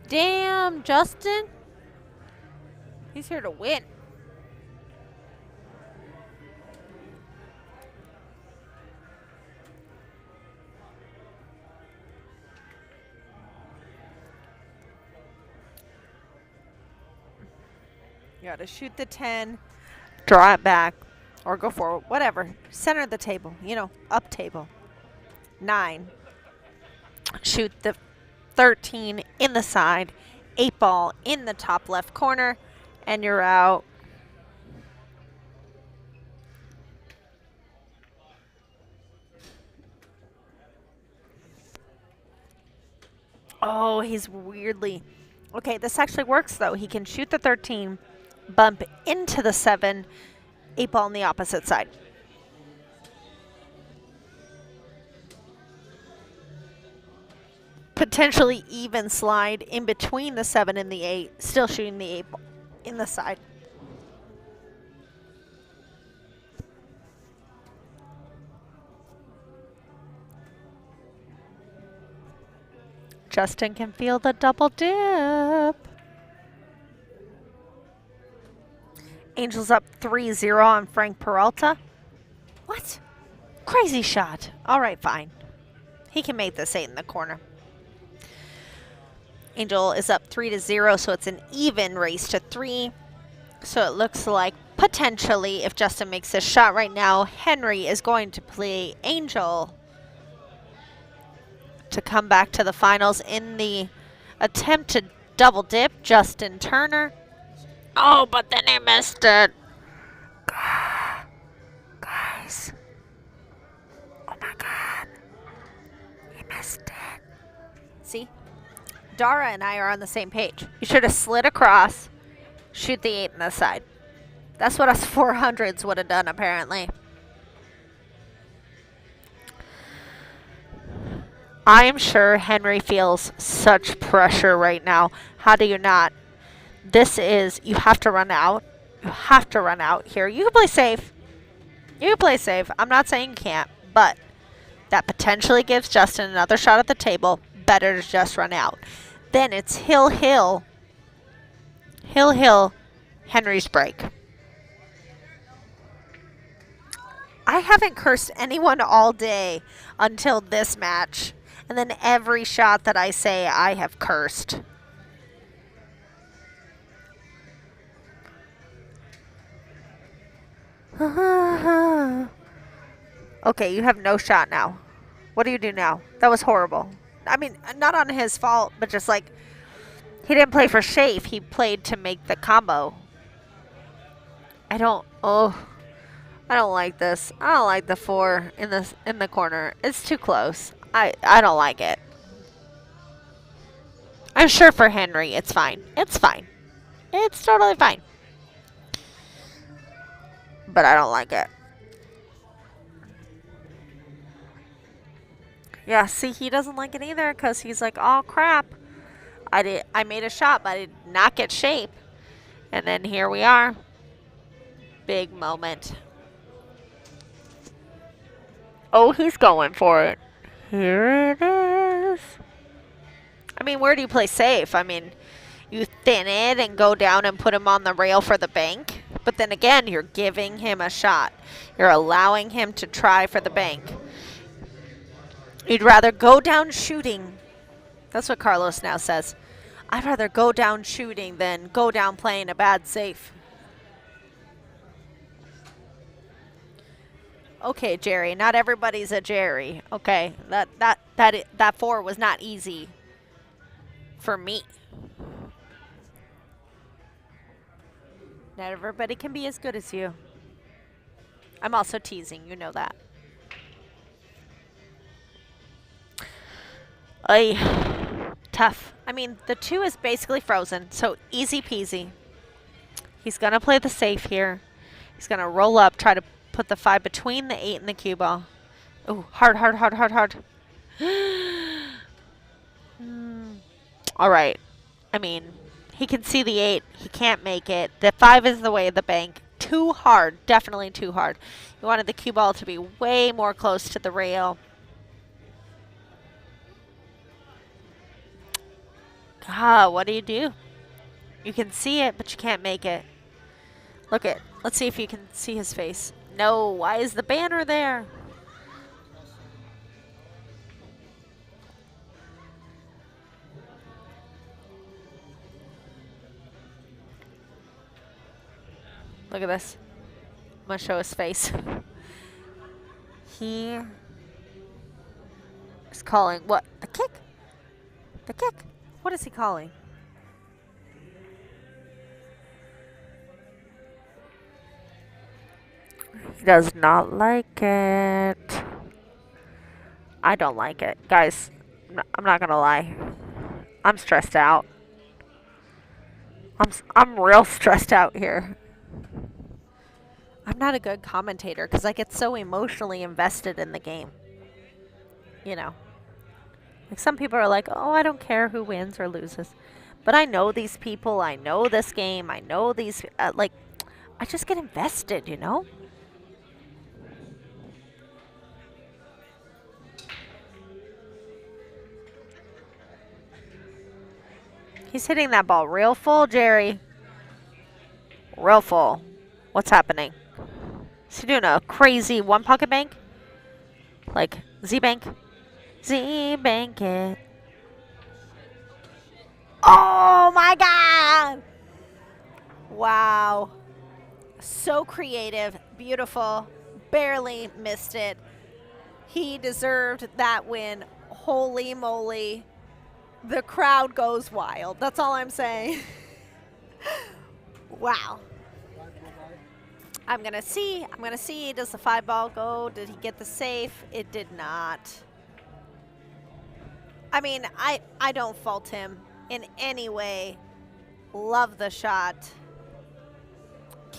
Damn, Justin. He's here to win. You gotta shoot the 10, draw it back, or go forward, whatever. Center the table, you know, up table. 9. Shoot the 13 in the side, 8 ball in the top left corner, and you're out. Oh, he's weirdly. Okay, this actually works though. He can shoot the 13, bump into the 7, 8 ball on the opposite side. Potentially even slide in between the 7 and the 8, still shooting the 8 ball in the side. Justin can feel the double dip. Angels up 3-0 on Frank Peralta. What? Crazy shot. All right, fine. He can make this 8 in the corner. Angel is up 3-0, so it's an even race to 3. So it looks like potentially, if Justin makes this shot right now, Henry is going to play Angel to come back to the finals in the attempt to double dip Justin Turner. Oh, but then he missed it. Guys. Oh my God. He missed it. See? Dara and I are on the same page. You should have slid across, shoot the 8 in the side. That's what us 400s would have done, apparently. I am sure Henry feels such pressure right now. How do you not? This is, you have to run out. You have to run out here. You can play safe. You can play safe. I'm not saying you can't, but that potentially gives Justin another shot at the table. Better to just run out. Then it's hill, hill. Hill, hill. Henry's break. I haven't cursed anyone all day until this match. And then every shot that I say, I have cursed. Okay, you have no shot now. What do you do now? That was horrible. I mean, not on his fault, but just like, he didn't play for Shafe. He played to make the combo. I don't like this. I don't like the 4 in the corner. It's too close. I don't like it. I'm sure for Henry, it's fine. It's fine. It's totally fine. But I don't like it. Yeah, see, he doesn't like it either because he's like, oh, crap. I made a shot, but I did not get shape. And then here we are. Big moment. Oh, he's going for it. Here it is. I mean, where do you play safe? I mean, you thin it and go down and put him on the rail for the bank. But then again, you're giving him a shot. You're allowing him to try for the bank. You'd rather go down shooting That's what Carlos now says. I'd rather go down shooting than go down playing a bad safe. Okay, Jerry. Not everybody's a Jerry. Okay, that 4 was not easy for me. Not everybody can be as good as you. I'm also teasing. You know that. Ay, tough. I mean, the 2 is basically frozen, so easy peasy. He's gonna play the safe here. He's gonna roll up, try to put the 5 between the 8 and the cue ball. Oh, hard, hard, hard, hard, hard. All right. I mean, he can see the 8. He can't make it. The 5 is the way of the bank. Too hard. Definitely too hard. He wanted the cue ball to be way more close to the rail. Ah, what do you do? You can see it, but you can't make it. Look it. Let's see if you can see his face. No, why is the banner there? Look at this. I'm going to show his face. He is calling what? The kick? The kick? What is he calling? He does not like it. I don't like it. Guys, I'm not going to lie. I'm stressed out. I'm real stressed out here. I'm not a good commentator because I get so emotionally invested in the game. You know. Like some people are like, oh, I don't care who wins or loses. But I know these people. I know this game. I know these, like, I just get invested, you know? He's hitting that ball real full, Jerry. Real full. What's happening? Is he doing a crazy one pocket bank? Like Z-bank? Z-bank it. Oh my God! Wow. So creative, beautiful, barely missed it. He deserved that win. Holy moly. The crowd goes wild. That's all I'm saying. Wow. I'm going to see. Does the 5 ball go? Did he get the safe? It did not. I mean, I don't fault him in any way. Love the shot.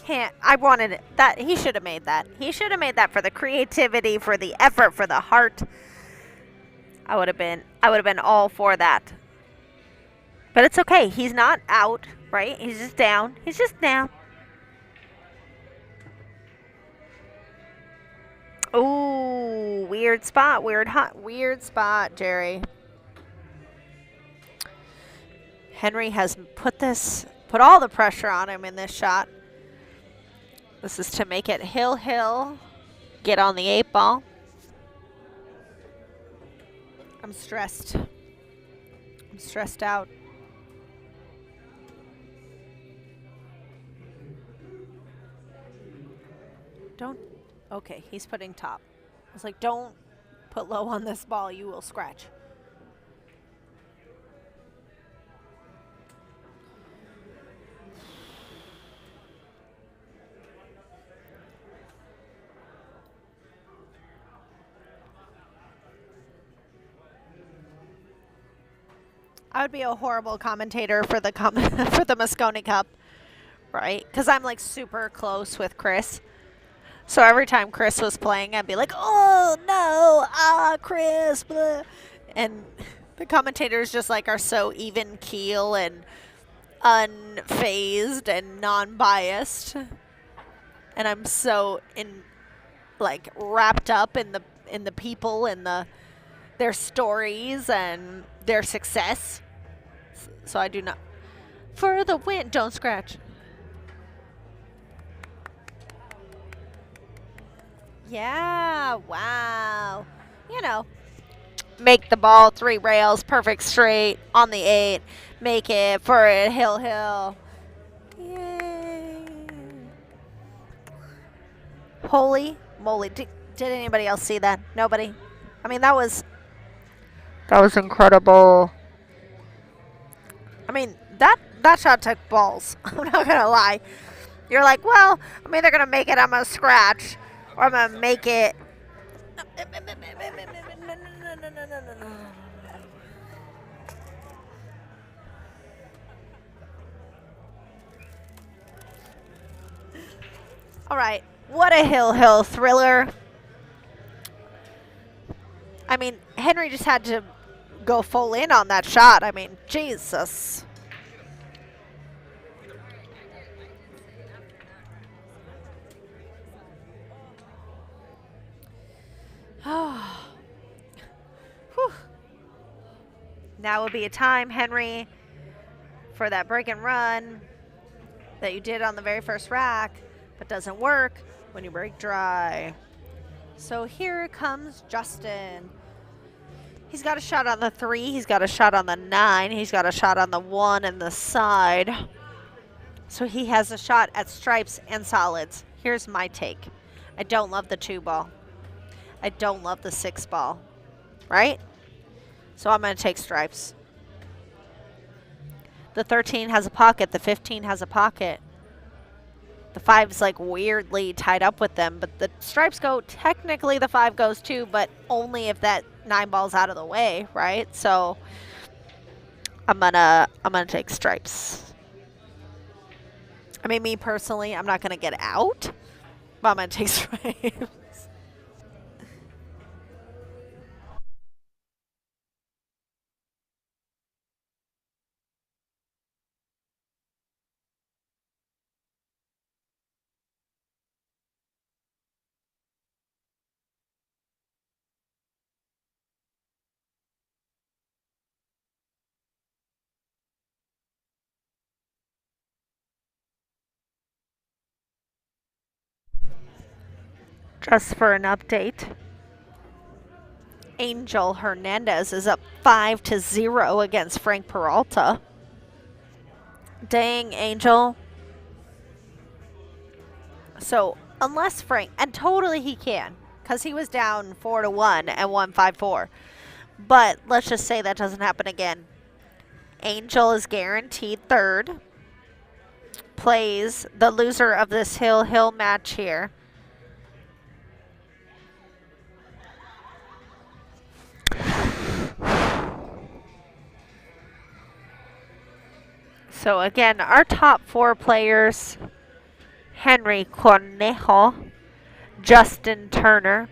I wanted it. That he should have made that. He should have made that for the creativity, for the effort, for the heart. I would have been all for that. But it's okay. He's not out, right? He's just down. He's just down. Ooh, weird spot. Weird spot, Jerry. Henry has put all the pressure on him in this shot. This is to make it hill, get on the 8 ball. I'm stressed. I'm stressed out. Don't. Okay, he's putting top. I was like, don't put low on this ball. You will scratch. I would be a horrible commentator for the for the Mosconi Cup, right? Because I'm like super close with Chris. So every time Chris was playing, I'd be like, oh no, Chris, blah. And the commentators just like are so even keel and unfazed and non-biased. And I'm so wrapped up in the people and their stories and their success. So I do not. For the win, don't scratch. Yeah, wow. You know, make the ball 3 rails, perfect straight on the 8, make it for a hill. Yay. Holy moly. Did anybody else see that? Nobody? I mean, that was incredible. I mean, that shot took balls. I'm not going to lie. You're like, well, I'm either going to make it, I'm going to scratch, or I'm going to make it. All right. What a hill thriller. I mean, Henry just had to go full in on that shot. I mean, Jesus. Whew. Now would be a time, Henry, for that break and run that you did on the very first rack, but doesn't work when you break dry. So here comes Justin. He's got a shot on the 3. He's got a shot on the 9. He's got a shot on the 1 and the side. So he has a shot at stripes and solids. Here's my take. I don't love the 2 ball. I don't love the 6 ball. Right? So I'm going to take stripes. The 13 has a pocket. The 15 has a pocket. The 5's like weirdly tied up with them, but the stripes go. Technically, the 5 goes too, but only if that 9 ball's out of the way, right? So I'm gonna take stripes. I mean, me personally, I'm not gonna get out, but I'm gonna take stripes. Just for an update, Angel Hernandez is up 5-0 against Frank Peralta. Dang, Angel. So unless Frank, and totally he can, because he was down 4-1 and won 5-4. But let's just say that doesn't happen again. Angel is guaranteed third. Plays the loser of this hill match here. So again, our top 4 players, Henry Cornejo, Justin Turner,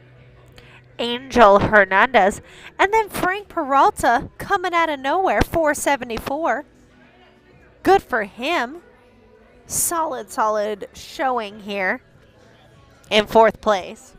Angel Hernandez, and then Frank Peralta coming out of nowhere, 474. Good for him. Solid showing here in 4th place.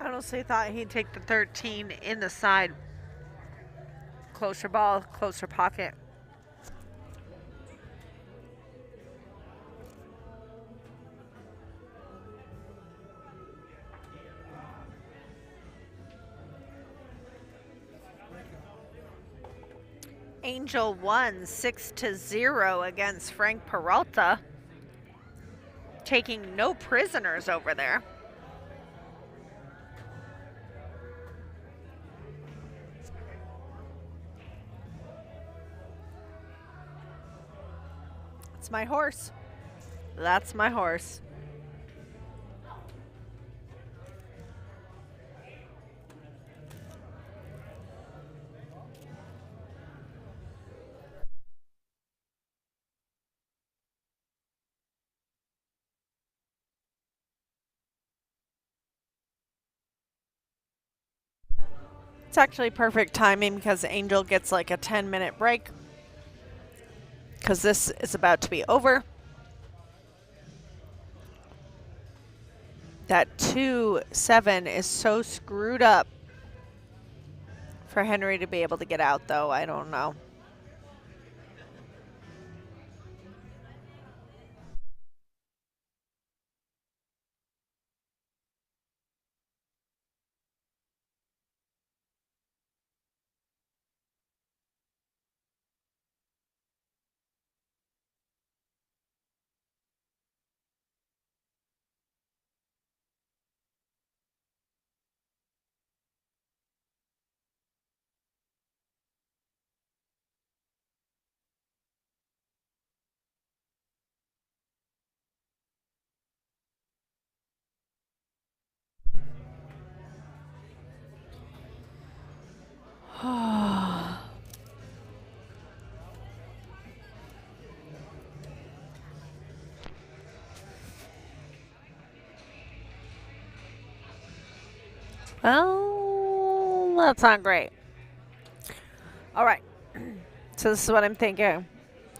I honestly thought he'd take the 13 in the side. Closer ball, closer pocket. Angel won 6-0 against Frank Peralta, taking no prisoners over there. That's my horse. That's my horse. It's actually perfect timing because Angel gets like a 10-minute break because this is about to be over. That 2-7 is so screwed up for Henry to be able to get out, though. I don't know. Well, that's not great. All right. So this is what I'm thinking.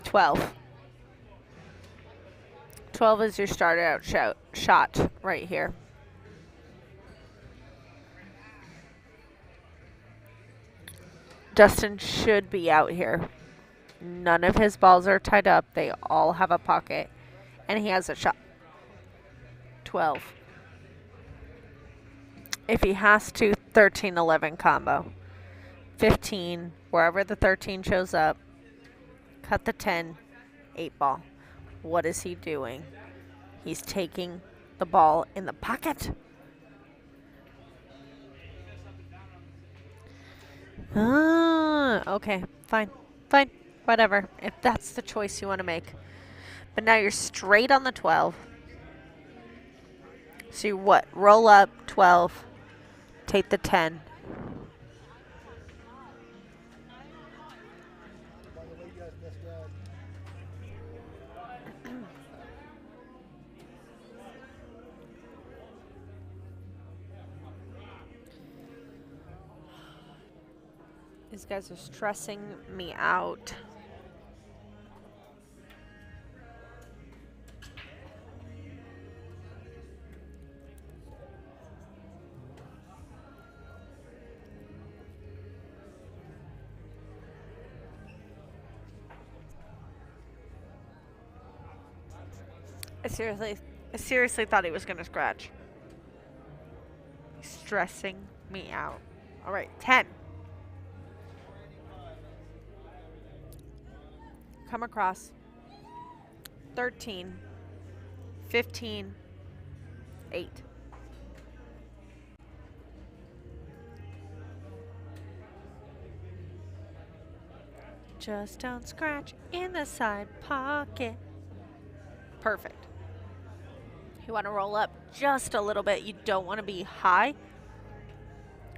12. 12 is your started out shot right here. Dustin should be out here. None of his balls are tied up. They all have a pocket. And he has a shot. 12. If he has to, 13-11 combo. 15, wherever the 13 shows up. Cut the 10, 8 ball. What is he doing? He's taking the ball in the pocket. Okay, fine, whatever, if that's the choice you want to make. But now you're straight on the 12. So you what? Roll up 12, take the 10. By the way, you guys missed out. These guys are stressing me out. I seriously thought he was gonna scratch. He's stressing me out. All right, 10. Come across. 13. 15. 8. Just don't scratch in the side pocket. Perfect. You want to roll up just a little bit. You don't want to be high.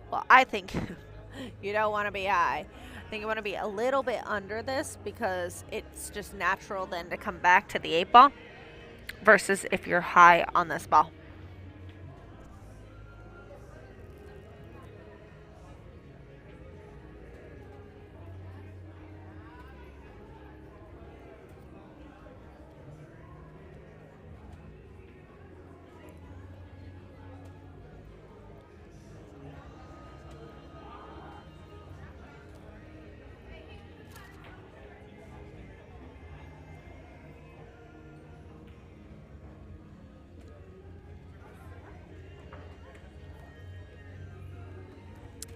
Well, I think you don't want to be high. I think you want to be a little bit under this because it's just natural then to come back to the 8 ball versus if you're high on this ball.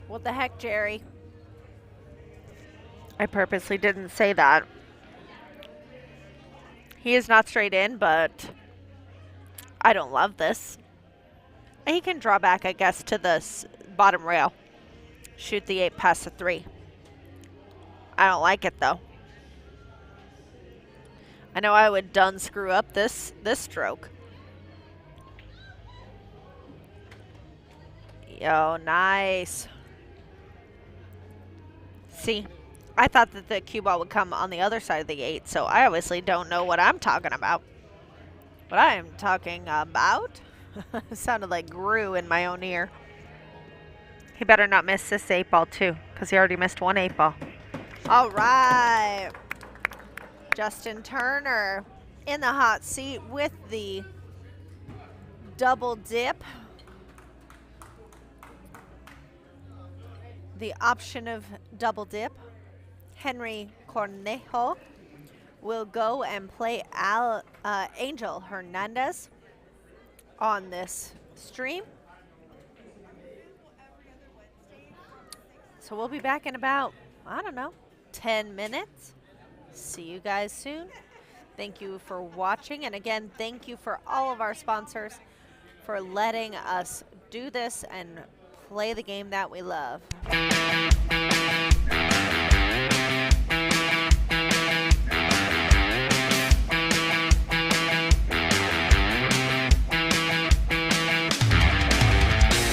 What the heck, Jerry? I purposely didn't say that. He is not straight in, but I don't love this. He can draw back, I guess, to the bottom rail. Shoot the 8 past the 3. I don't like it, though. I know I would done screw up this stroke. Yo, nice. See, I thought that the cue ball would come on the other side of the 8, so I obviously don't know what I'm talking about. What I am talking about? Sounded like Gru in my own ear. He better not miss this 8 ball too, because he already missed 1 8 ball. All right. Justin Turner in the hot seat with the double dip. The option of double dip. Henry Cornejo will go and play Angel Hernandez on this stream. So we'll be back in about, I don't know, 10 minutes. See you guys soon. Thank you for watching. And again, thank you for all of our sponsors for letting us do this and play the game that we love.